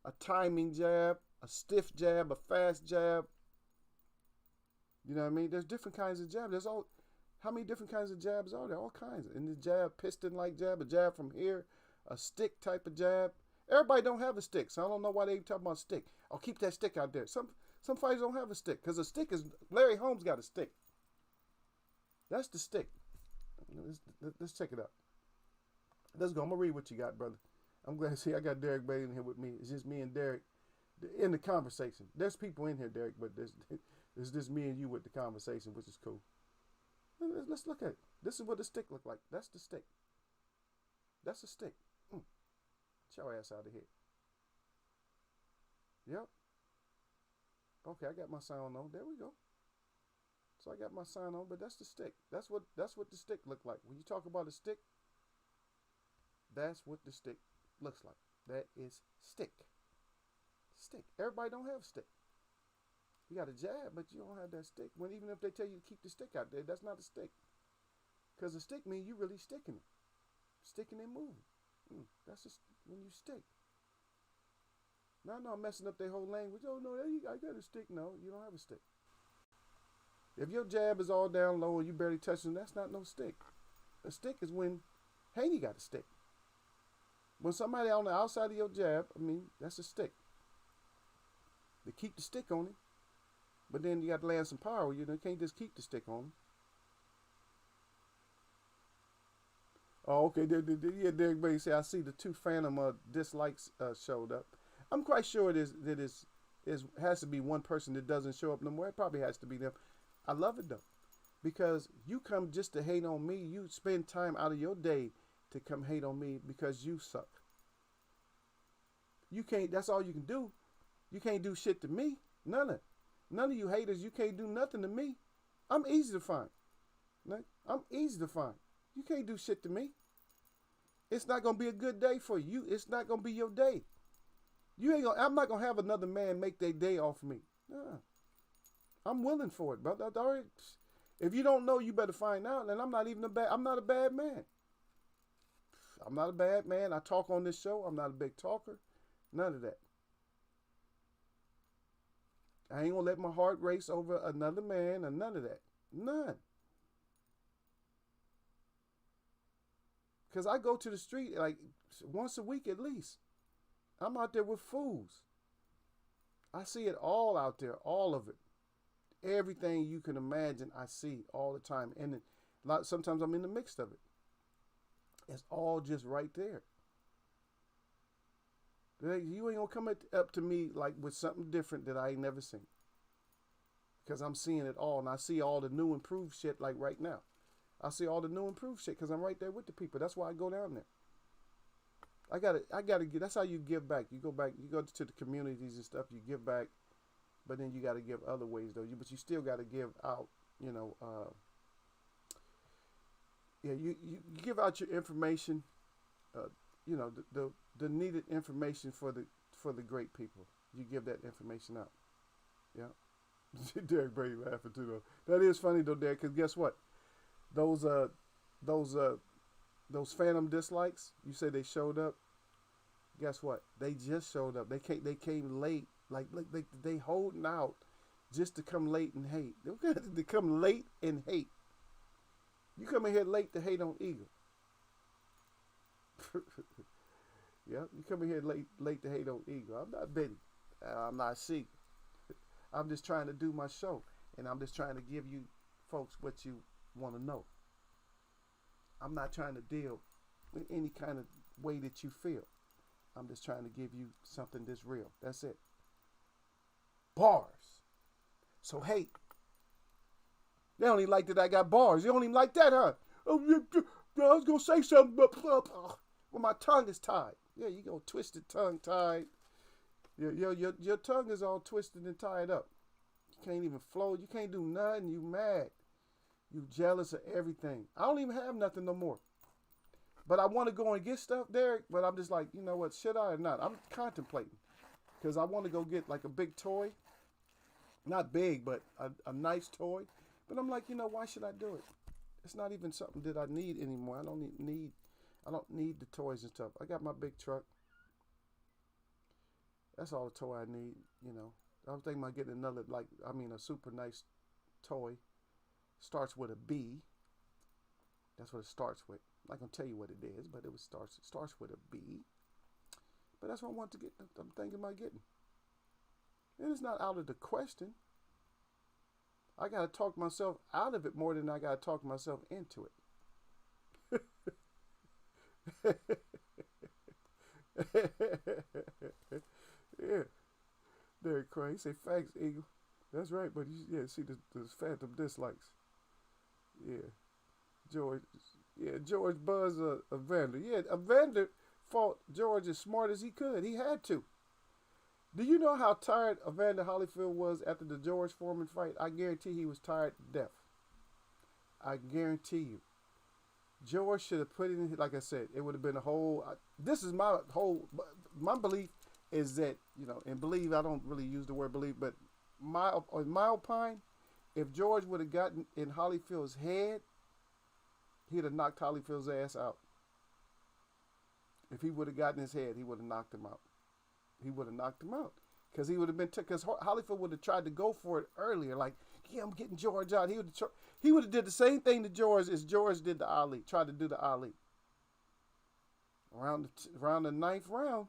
a timing jab, a stiff jab, a fast jab. You know what I mean? There's different kinds of jabs. How many different kinds of jabs are there? All kinds. And the jab, piston-like jab, a jab from here, a stick type of jab. Everybody don't have a stick, so I don't know why they talk about stick. I'll keep that stick out there. Some fighters don't have a stick because a stick is Larry Holmes got a stick. That's the stick. Let's check it out. Let's go. I'm gonna read what you got, brother. I'm glad to see I got Derek Bay in here with me. It's just me and Derek in the conversation. There's people in here, Derek, but it's just me and you with the conversation, which is cool. Let's look at it. This is what the stick look like. That's the stick. That's a stick. Get your ass out of here. Yep. Okay, I got my sound on. There we go. So I got my sound on, but that's the stick. That's what the stick look like. When you talk about a stick, that's what the stick looks like. That is stick. Stick. Everybody don't have a stick. You got a jab, but you don't have that stick. Even if they tell you to keep the stick out there, that's not a stick. Because a stick means you really sticking it. Sticking and moving. That's just when you stick. Now I'm messing up their whole language. Oh no, I got a stick. No, you don't have a stick. If your jab is all down low and you barely touching, that's not no stick. A stick is when Haney got a stick. When somebody on the outside of your jab, I mean, that's a stick. They keep the stick on him. But then you got to land some power. You can't just keep the stick on him. Oh, okay. Yeah, Derek Brady said, I see the 2 phantom dislikes showed up. I'm quite sure it has to be one person that doesn't show up no more. It probably has to be them. I love it though, because you come just to hate on me. You spend time out of your day to come hate on me because you suck. You can't. That's all you can do. You can't do shit to me. None of you haters. You can't do nothing to me. I'm easy to find. I'm easy to find. You can't do shit to me. It's not gonna be a good day for you. It's not gonna be your day. I'm not gonna have another man make their day off me. Nah. I'm willing for it, brother. If you don't know, you better find out. And I'm not a bad man. I'm not a bad man. I talk on this show. I'm not a big talker. None of that. I ain't gonna let my heart race over another man or none of that. None. Because I go to the street like once a week at least. I'm out there with fools. I see it all out there, all of it. Everything you can imagine, I see all the time. And sometimes I'm in the mix of it. It's all just right there. You ain't gonna come up to me like with something different that I ain't never seen. Because I'm seeing it all, and I see all the new improved shit like right now. I see all the new improved shit because I'm right there with the people. That's why I go down there. I gotta get. That's how you give back. You go to the communities and stuff. You give back, but then you got to give other ways though. But you still got to give out. You give out your information. The needed information for the great people. You give that information out. Yeah. Derek Brady laughing too though. That is funny though, Derek. Because guess what? Those phantom dislikes. You say they showed up. Guess what? They just showed up. They came late. Like they holding out just to come late and hate. They come late and hate. You come in here late to hate on Eagle. Yeah, you come in here late to hate on Eagle. I'm not Betty. I'm not Seagull. I'm just trying to do my show, and I'm just trying to give you folks what you want to know. I'm not trying to deal with any kind of way that you feel. I'm just trying to give you something that's real. That's it. Bars. So hate. They don't even like that I got bars. You don't even like that, huh? Oh, I was going to say something, but well, my tongue is tied. Yeah, you go twisted, tongue tied. Your tongue is all twisted and tied up. You can't even flow. You can't do nothing. You mad. You jealous of everything. I don't even have nothing no more. But I want to go and get stuff, Derek. But I'm just like, you know what? Should I or not? I'm contemplating. Because I want to go get like a big toy. Not big, but a nice toy. But I'm like, why should I do it? It's not even something that I need anymore. I don't need the toys and stuff. I got my big truck. That's all the toy I need, I was thinking about getting another, a super nice toy. Starts with a B. That's what it starts with. I'm not going to tell you what it is, but it starts with a B. But that's what I want to get. I'm thinking about getting. And it's not out of the question. I got to talk myself out of it more than I got to talk myself into it. Yeah. Derek Crane say facts, Eagle. That's right, but see the phantom dislikes. Yeah. George Buzz Evander. Yeah, Evander fought George as smart as he could. He had to. Do you know how tired Evander Holyfield was after the George Foreman fight? I guarantee he was tired to death. I guarantee you. George should have put it in, like I said, it would have been a whole, this is my belief is that, and believe, I don't really use the word believe, but my opinion, if George would have gotten in Holyfield's head, he'd have knocked Holyfield's ass out. If he would have gotten his head, he would have knocked him out. He would have knocked him out because he would have been because Holyfield would have tried to go for it earlier. Like, yeah, I'm getting George out. He would have did the same thing to George as George did to Ali. Tried to do to Ali. Around the ninth round,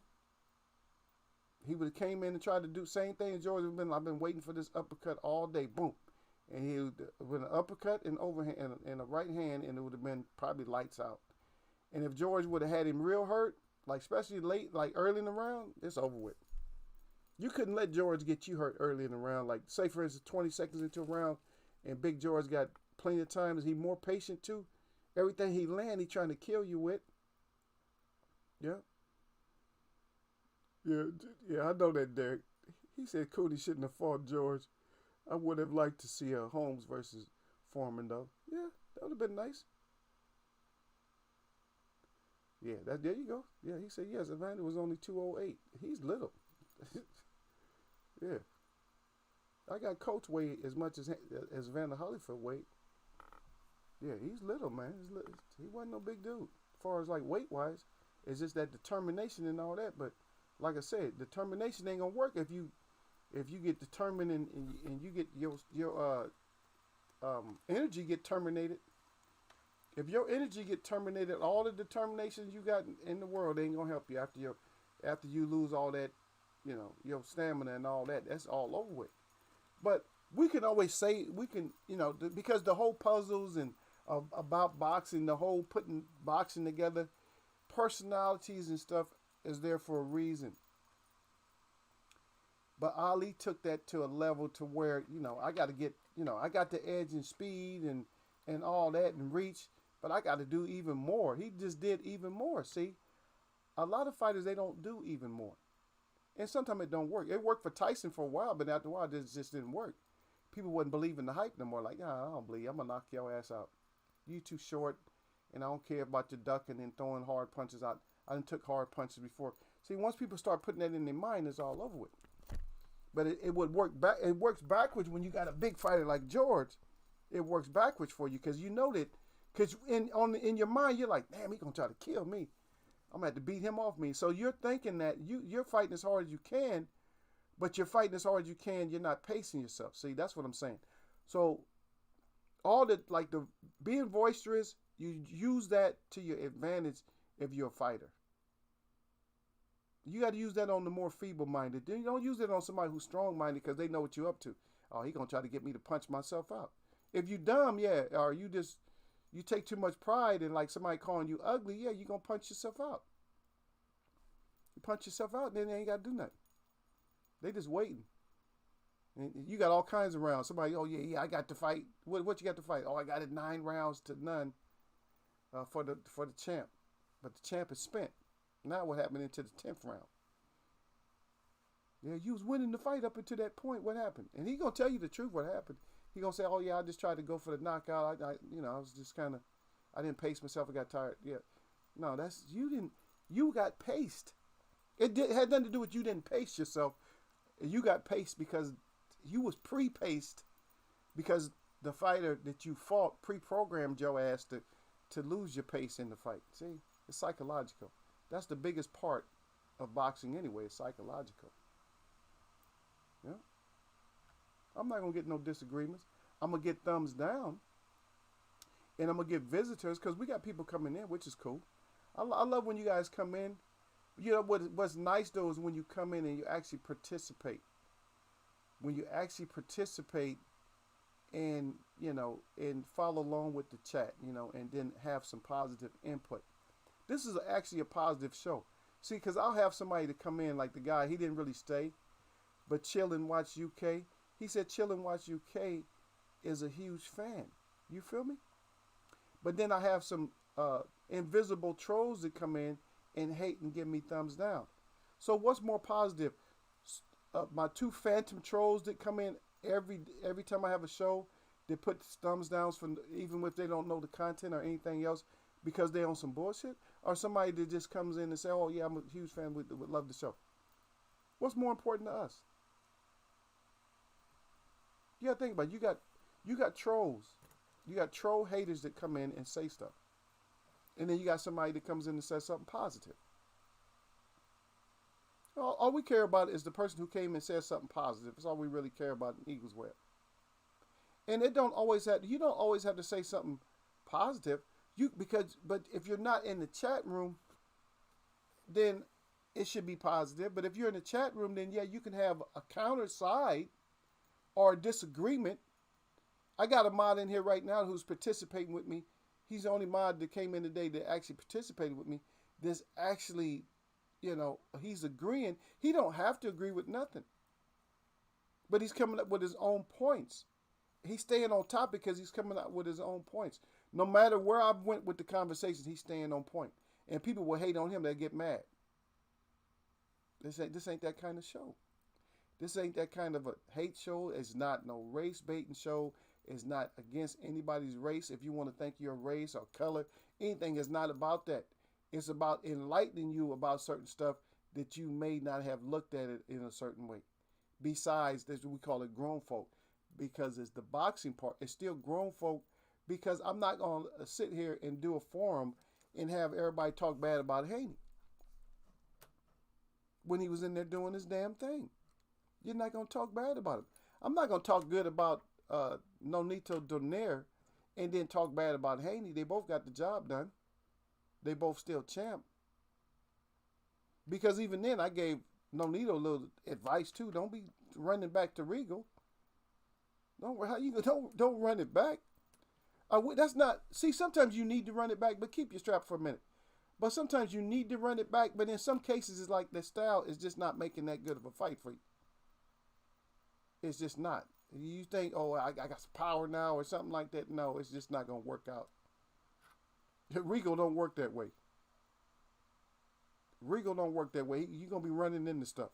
he would have came in and tried to do the same thing. And George would have been, I've been waiting for this uppercut all day. Boom. And he would with an uppercut and overhand and a right hand, and it would have been probably lights out. And if George would have had him real hurt, like especially late, like early in the round, it's over with. You couldn't let George get you hurt early in the round. Like, say for instance, 20 seconds into a round, and Big George got plenty of time. Is he more patient too? Everything he land, he trying to kill you with. Yeah. Yeah, I know that, Derek. He said Cootie shouldn't have fought George. I would have liked to see Holmes versus Foreman, though. Yeah, that would have been nice. Yeah, there you go. Yeah, he said, yes, Evander was only 208. He's little. Yeah. I got Coach weight as much as Evander Holyfield weight. Yeah, he's little, man. He wasn't no big dude. As far as like weight-wise, it's just that determination and all that. But like I said, determination ain't going to work if you get determined and you get your energy get terminated. If your energy get terminated, all the determination you got in the world ain't gonna help you after you lose all that, your stamina and all that. That's all over with. But we can always say because the whole puzzles and about boxing, the whole putting boxing together, personalities and stuff is there for a reason. But Ali took that to a level to where I got to get I got the edge and speed and all that and reach. But I got to do even more. He just did even more. See, a lot of fighters, they don't do even more. And sometimes it don't work. It worked for Tyson for a while, but after a while, it just didn't work. People wasn't believing the hype no more. Like, I don't believe. I'm going to knock your ass out. You too short, and I don't care about your ducking and throwing hard punches out. I done took hard punches before. See, once people start putting that in their mind, it's all over with. But it would work back. It works backwards when you got a big fighter like George. It works backwards for you because you know that. Because in your mind, you're like, damn, he's going to try to kill me. I'm going to have to beat him off me. So you're thinking that you're fighting as hard as you can, but you're fighting as hard as you can. You're not pacing yourself. See, that's what I'm saying. So all the being boisterous, you use that to your advantage if you're a fighter. You got to use that on the more feeble-minded. Then you don't use it on somebody who's strong-minded because they know what you're up to. Oh, he's going to try to get me to punch myself out. If you dumb, yeah, or you take too much pride in like somebody calling you ugly, yeah, you're going to punch yourself out. You punch yourself out, then they ain't got to do nothing. They just waiting. And you got all kinds of rounds. Somebody, oh, yeah, I got to fight. What you got to fight? Oh, I got it 9 rounds to none for the champ. But the champ is spent. Now what happened into the 10th round? Yeah, you was winning the fight up until that point. What happened? And he going to tell you the truth what happened. He gonna say, "Oh yeah, I just tried to go for the knockout. I was just I didn't pace myself. I got tired." Yeah, no, that's you didn't. You got paced. It had nothing to do with you didn't pace yourself. You got paced because you was pre-paced because the fighter that you fought pre-programmed your ass to lose your pace in the fight. See, it's psychological. That's the biggest part of boxing anyway. It's psychological. Yeah. I'm not going to get no disagreements. I'm going to get thumbs down. And I'm going to get visitors because we got people coming in, which is cool. I love when you guys come in. You know, what's nice, though, is when you come in and you actually participate. When you actually participate and, and follow along with the chat, and then have some positive input. This is actually a positive show. See, because I'll have somebody to come in, like the guy, he didn't really stay, but chill and watch UK. He said Chill and Watch UK is a huge fan. You feel me? But then I have some invisible trolls that come in and hate and give me thumbs down. So what's more positive? My 2 phantom trolls that come in every time I have a show, they put thumbs downs for even if they don't know the content or anything else because they on some bullshit, or somebody that just comes in and say, "Oh yeah, I'm a huge fan, would love the show." What's more important to us? You gotta think about it. You got trolls. You got troll haters that come in and say stuff. And then you got somebody that comes in and says something positive. All we care about is the person who came and said something positive. That's all we really care about in Eagles Web. And it don't always have you don't always have to say something positive. But if you're not in the chat room, then it should be positive. But if you're in the chat room, then yeah, you can have a counter side or a disagreement. I got a mod in here right now who's participating with me. He's the only mod that came in today that actually participated with me. This actually, he's agreeing. He don't have to agree with nothing. But he's coming up with his own points. He's staying on top because he's coming up with his own points. No matter where I went with the conversations, he's staying on point. And people will hate on him, they'll get mad. This ain't that kind of show. This ain't that kind of a hate show. It's not no race baiting show. It's not against anybody's race. If you want to think your race or color, anything is not about that. It's about enlightening you about certain stuff that you may not have looked at it in a certain way. Besides, this we call it grown folk, because it's the boxing part. It's still grown folk, because I'm not going to sit here and do a forum and have everybody talk bad about Haney when he was in there doing his damn thing. You're not going to talk bad about him. I'm not going to talk good about Nonito Donaire and then talk bad about Haney. They both got the job done. They both still champ. Because even then, I gave Nonito a little advice too. Don't be running back to Regal. Don't run it back. That's not. See, sometimes you need to run it back, but keep your strap for a minute. But sometimes you need to run it back. But in some cases, it's like the style is just not making that good of a fight for you. It's just not. You think, oh, I got some power now or something like that. No, it's just not going to work out. Regal don't work that way. Regal don't work that way. You're going to be running into stuff.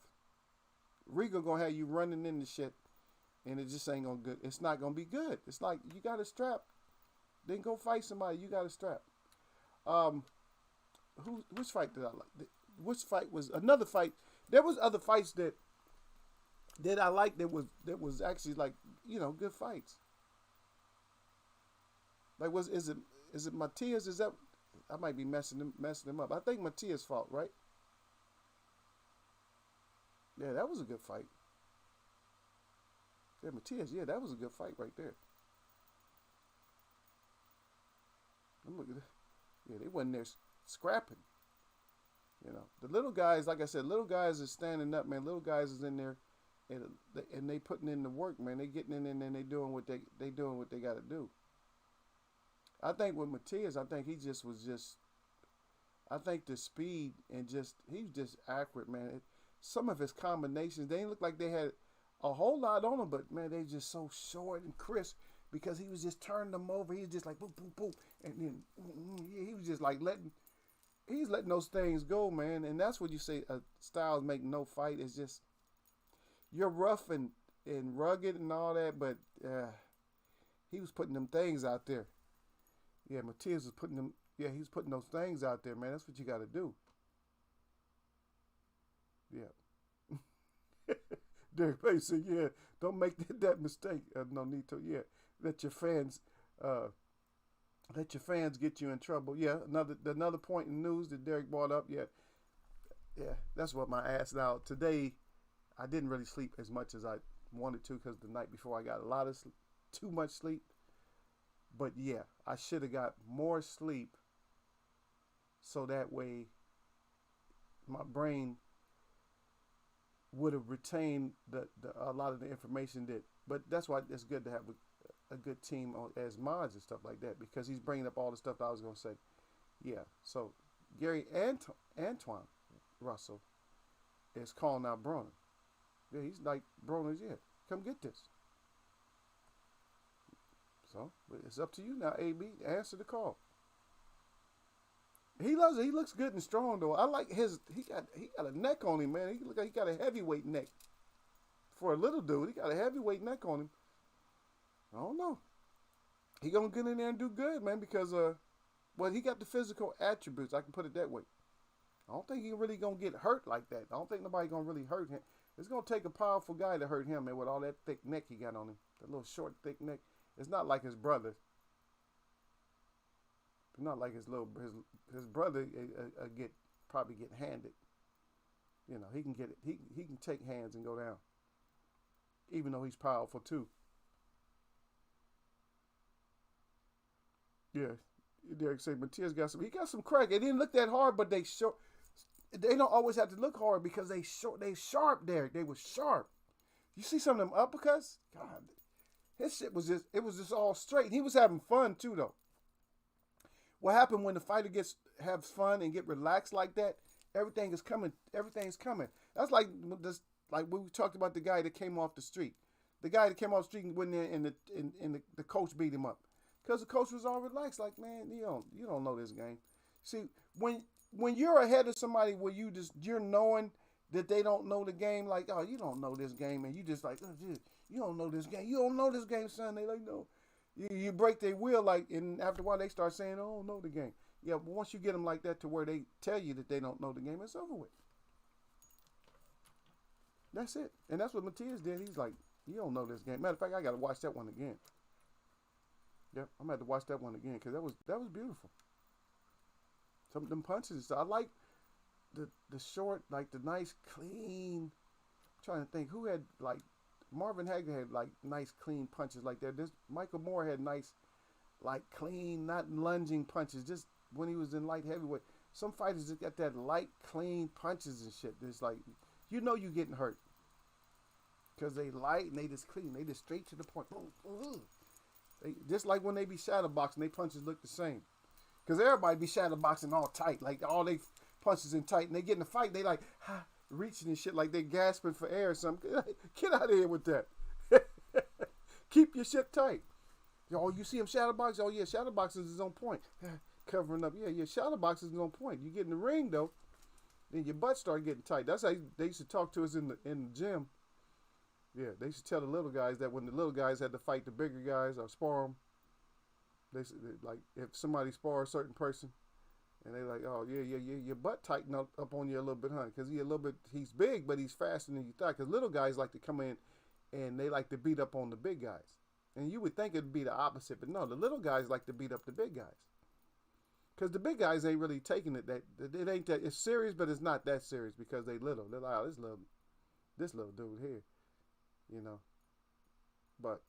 Regal going to have you running into shit, and it just ain't going to good. It's not going to be good. It's like you got a strap. Then go fight somebody. You got a strap. Which fight did I like? Which fight was another fight? There was other fights that I liked that was actually like, good fights. Like is it Matias? Is that I might be messing him up. I think Matias fought, right? Yeah, that was a good fight. Yeah, Matias, yeah, that was a good fight right there. Yeah, they wasn't there scrapping. The little guys, like I said, little guys is standing up, man. Little guys is in there, and they putting in the work, man. They getting in there and they doing what they got to do. I think with Matias, I think he just was I think the speed and he was just accurate, man. Some of his combinations, they didn't look like they had a whole lot on them, but man, they just so short and crisp because he was just turning them over. He was just like boom, boom, boom, and then he was just like letting those things go, man. And that's what you say styles make no fight. It's just you're rough and rugged and all that, but he was putting them things out there. Yeah, Matias was putting them. Yeah, he was putting those things out there, man. That's what you got to do. Yeah. Derek Bay said, "Yeah, don't make that mistake. No need to. Yeah, let your fans get you in trouble. Yeah, another point in news that Derek brought up. Yeah, that's what my ass now today. I didn't really sleep as much as I wanted to because the night before I got a lot of too much sleep. But yeah, I should have got more sleep so that way my brain would have retained a lot of the information that. But that's why it's good to have a good team as mods and stuff like that, because he's bringing up all the stuff that I was going to say. Yeah, so Gary Antoine Russell is calling out Broner. Yeah, he's like, Broner's, yeah, come get this. So it's up to you now, AB. Answer the call. He loves it. He looks good and strong though. I like he got a neck on him, man. He look like he got a heavyweight neck. For a little dude, he got a heavyweight neck on him. I don't know. He gonna get in there and do good, man, because he got the physical attributes. I can put it that way. I don't think he really gonna get hurt like that. I don't think nobody gonna really hurt him. It's gonna take a powerful guy to hurt him, man, with all that thick neck he got on him. That little short, thick neck. It's not like his brother. It's not like his brother probably get handed. You know, he can get it. He can take hands and go down, even though he's powerful too. Yeah, Derek said Matias got some. He got some crack. It didn't look that hard, but they show. They don't always have to look hard because they short. They sharp, Derek. They were sharp. You see some of them uppercuts? God, his shit was just. It was just all straight. He was having fun too, though. What happened when the fighter gets have fun and get relaxed like that? Everything is coming. Everything's coming. That's like this. Like we talked about the guy that came off the street. The guy that came off the street and went there and the coach beat him up. Because the coach was all relaxed, like, man, you don't know this game. See, when you're ahead of somebody where you're knowing that they don't know the game, like, oh, you don't know this game, and you just like, oh, dude, you don't know this game. You don't know this game, son. They like, no. You break their will, like, and after a while they start saying, oh, I don't know the game. Yeah, but once you get them like that to where they tell you that they don't know the game, it's over with. That's it. And that's what Matias did. He's like, you don't know this game. Matter of fact, I got to watch that one again. Yep, I'm gonna have to watch that one again because that was beautiful. Some of them punches. I like the short, like the nice clean. I'm trying to think who had like Marvin Hagler had like nice clean punches like that. This Michael Moore had nice, like clean, not lunging punches. Just when he was in light heavyweight, some fighters just got that light, clean punches and shit. It's like you know you getting hurt because they light and they just clean. They just straight to the point. Boom, boom. Just like when they be shadow boxing, they punches look the same. Because everybody be shadow boxing all tight. Like all they punches in tight. And they get in the fight, they like reaching and shit like they gasping for air or something. Get out of here with that. Keep your shit tight. Oh, you see him shadow box? Oh yeah, shadow boxing is on point. Covering up. Yeah, shadow boxing is on point. You get in the ring though, then your butt start getting tight. That's how they used to talk to us in the gym. Yeah, they used to tell the little guys that when the little guys had to fight the bigger guys or spar them, they like if somebody spar a certain person, and they like, oh yeah, your butt tighten up on you a little bit, huh? Because he's big, but he's faster than you thought. Because little guys like to come in, and they like to beat up on the big guys, and you would think it'd be the opposite, but no, the little guys like to beat up the big guys. Because the big guys ain't really taking it it ain't that it's serious, but it's not that serious because they little. They're like, oh, this little dude here. You know, but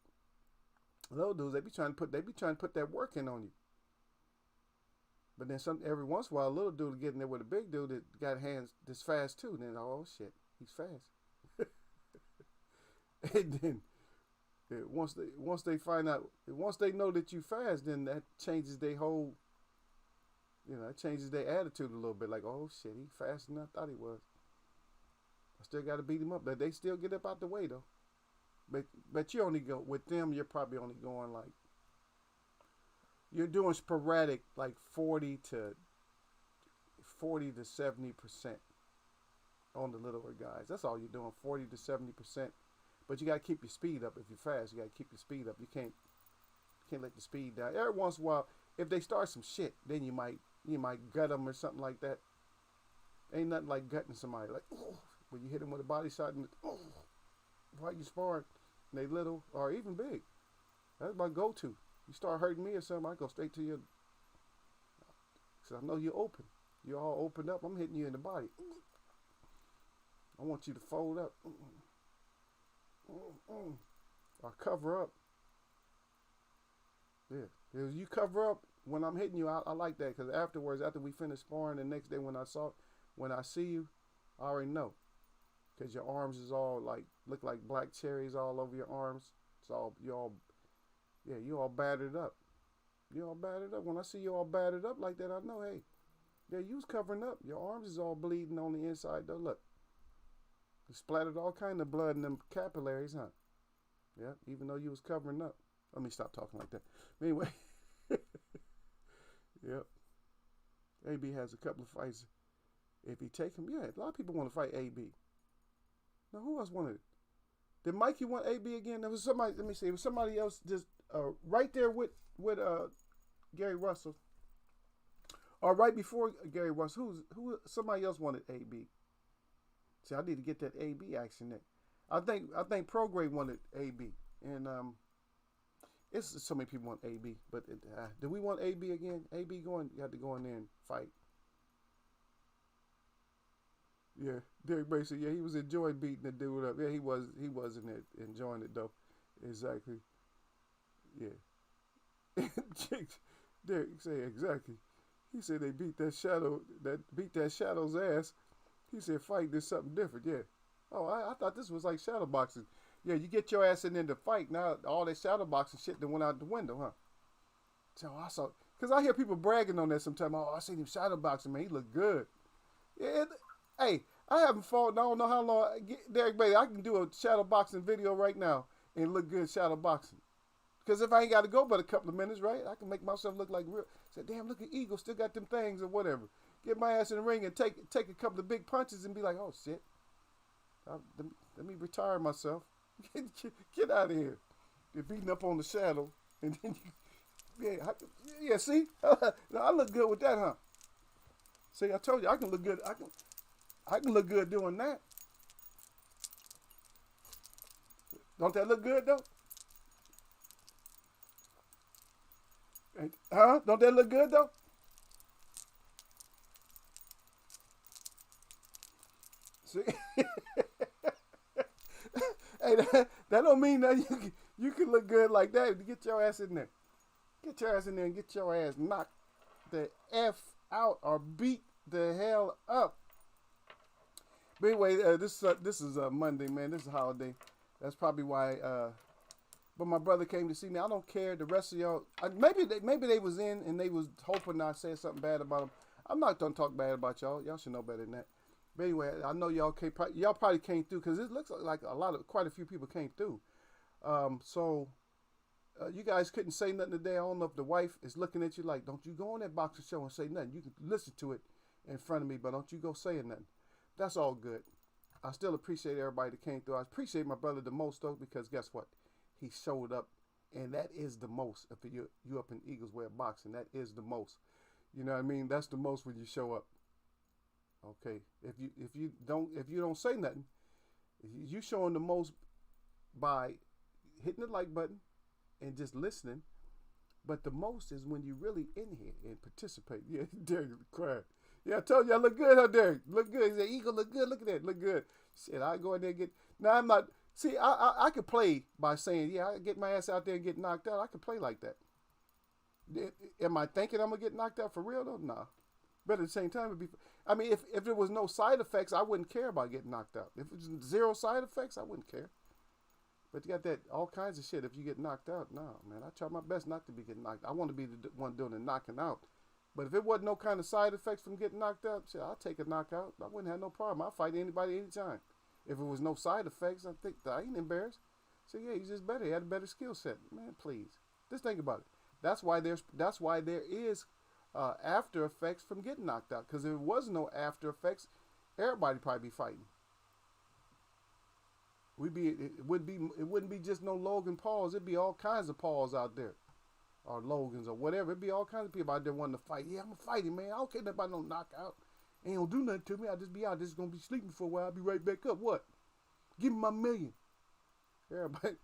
little dudes they be trying to put that work in on you. But then every once in a while, a little dude will get in there with a big dude that got hands that's fast too. Then oh shit, he's fast. And then once they find out, once they know that you fast, then that changes their whole. You know, it changes their attitude a little bit. Like oh shit, he faster than I thought he was. I still got to beat him up, but they still get up out the way though. But you only go with them. You're probably only going like you're doing sporadic, like 40 to 70% on the littler guys. That's all you're doing, 40 to 70%. But you got to keep your speed up. If you're fast, you got to keep your speed up. You can't let the speed down. Every once in a while, if they start some shit, then you might gut them or something like that. Ain't nothing like gutting somebody like when you hit them with a body shot and while you sparring, and they little or even big. That's my go-to. You start hurting me or something, I go straight to you. Because I know you're open. You're all opened up. I'm hitting you in the body. I want you to fold up. Or cover up. Yeah. If you cover up when I'm hitting you, I like that. Because afterwards, after we finish sparring, the next day when I see you, I already know. Because your arms is all like, look like black cherries all over your arms. You all battered up. You all battered up. When I see you all battered up like that, I know, hey, yeah, you was covering up. Your arms is all bleeding on the inside though. Look. You splattered all kind of blood in them capillaries, huh? Yeah, even though you was covering up. Let me stop talking like that. Anyway. Yep. AB has a couple of fights. If he take him, yeah, a lot of people want to fight AB. Now, who else wanted it? Did Mikey want AB again? There was somebody, let me see, it was somebody else just right there with Gary Russell. Or right before Gary Russell, somebody else wanted AB. See, I need to get that AB action there. I think Prograde wanted AB. And it's so many people want AB. But do we want AB again? AB going, you have to go in there and fight. Yeah, Derek Bracy. Yeah, he was enjoying beating the dude up. Yeah, he was. He wasn't it, enjoying it though. Exactly. Yeah. Derek said exactly. He said they beat that Shadow's ass. He said fighting is something different. Yeah. Oh, I thought this was like shadow boxing. Yeah, you get your ass in there to fight. Now all that shadow boxing shit that went out the window, huh? So I saw, cause I hear people bragging on that sometimes. Oh, I seen him shadow boxing, man. He looked good. Yeah. Hey, I haven't fought. I don't know how long. Derek Bailey, I can do a shadow boxing video right now and look good shadow boxing. Because if I ain't got to go but a couple of minutes, right, I can make myself look like real. Say, damn, look at Eagle, still got them things or whatever. Get my ass in the ring and take a couple of big punches and be like, oh shit, let me retire myself. Get out of here. You're beating up on the shadow, and then yeah. See, I look good with that, huh? See, I told you I can look good. I can look good doing that. Don't that look good though? Huh? Don't that look good though? See, hey, that don't mean that you can look good like that. Get your ass in there. Get your ass in there and get your ass knocked the F out or beat the hell up. But anyway, this is a Monday, man. This is a holiday. That's probably why. But my brother came to see me. I don't care. The rest of y'all, maybe they was in and they was hoping I said something bad about them. I'm not gonna talk bad about y'all. Y'all should know better than that. But anyway, I know y'all probably came through because it looks like quite a few people came through. So you guys couldn't say nothing today. I don't know if the wife is looking at you like, don't you go on that boxing show and say nothing. You can listen to it in front of me, but don't you go saying nothing. That's all good. I still appreciate everybody that came through. I appreciate my brother the most though, because guess what? He showed up, and that is the most. If you up in Eagles way of boxing, that is the most. You know what I mean? That's the most when you show up. Okay. If you don't say nothing, you showing the most by hitting the like button and just listening. But the most is when you really in here and participate. Yeah, Derek crying. Yeah, I told you I look good, huh, Derek? Look good. He said, Eagle, look good. Look at that. Look good. Shit, I go in there and get. Now, I'm not. See, I could play by saying, yeah, I get my ass out there and get knocked out. I could play like that. Am I thinking I'm going to get knocked out for real, though? Nah. But at the same time, if there was no side effects, I wouldn't care about getting knocked out. If it was zero side effects, I wouldn't care. But you got that all kinds of shit if you get knocked out. No, man, I try my best not to be getting knocked out. I want to be the one doing the knocking out. But if it wasn't no kind of side effects from getting knocked out, shit, I'll take a knockout. I wouldn't have no problem. I'll fight anybody anytime. If it was no side effects, I think I ain't embarrassed. So yeah, he's just better. He had a better skill set. Man, please. Just think about it. That's why there is after effects from getting knocked out. Because if it was no after effects, everybody probably be fighting. It wouldn't be just no Logan Pauls. It'd be all kinds of Pauls out there, or Logans or whatever. It'd be all kinds of people out there wanting to fight. Yeah, I'm gonna fight him, man. I don't care about no knockout. Ain't gonna do nothing to me. I'll just be out. Just gonna be sleeping for a while. I'll be right back up. What? Give me my million. Everybody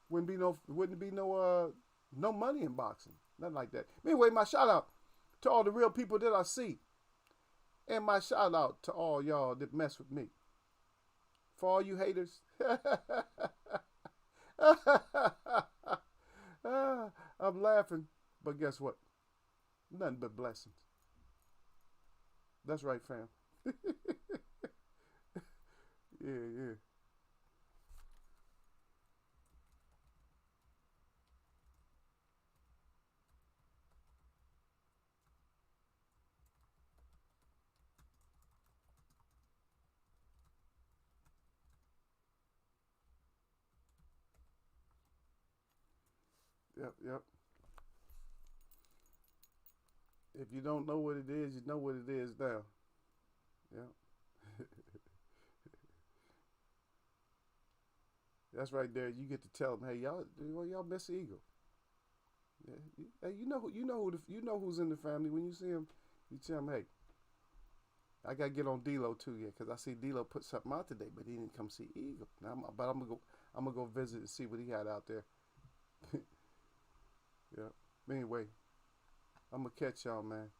wouldn't be no money in boxing. Nothing like that. Anyway, my shout out to all the real people that I see. And my shout out to all y'all that mess with me. For all you haters. I'm laughing, but guess what? Nothing but blessings. That's right, fam. Yeah. Yep. If you don't know what it is, you know what it is now. Yeah. That's right there. You get to tell them, hey, y'all miss Eagle. Yeah. Hey, you know who's in the family. When you see him, you tell him, hey, I gotta get on D-Lo too, yeah, because I see D-Lo put something out today, but he didn't come see Eagle. Now, I'm gonna go visit and see what he had out there. Yeah. Anyway, I'm gonna catch y'all, man.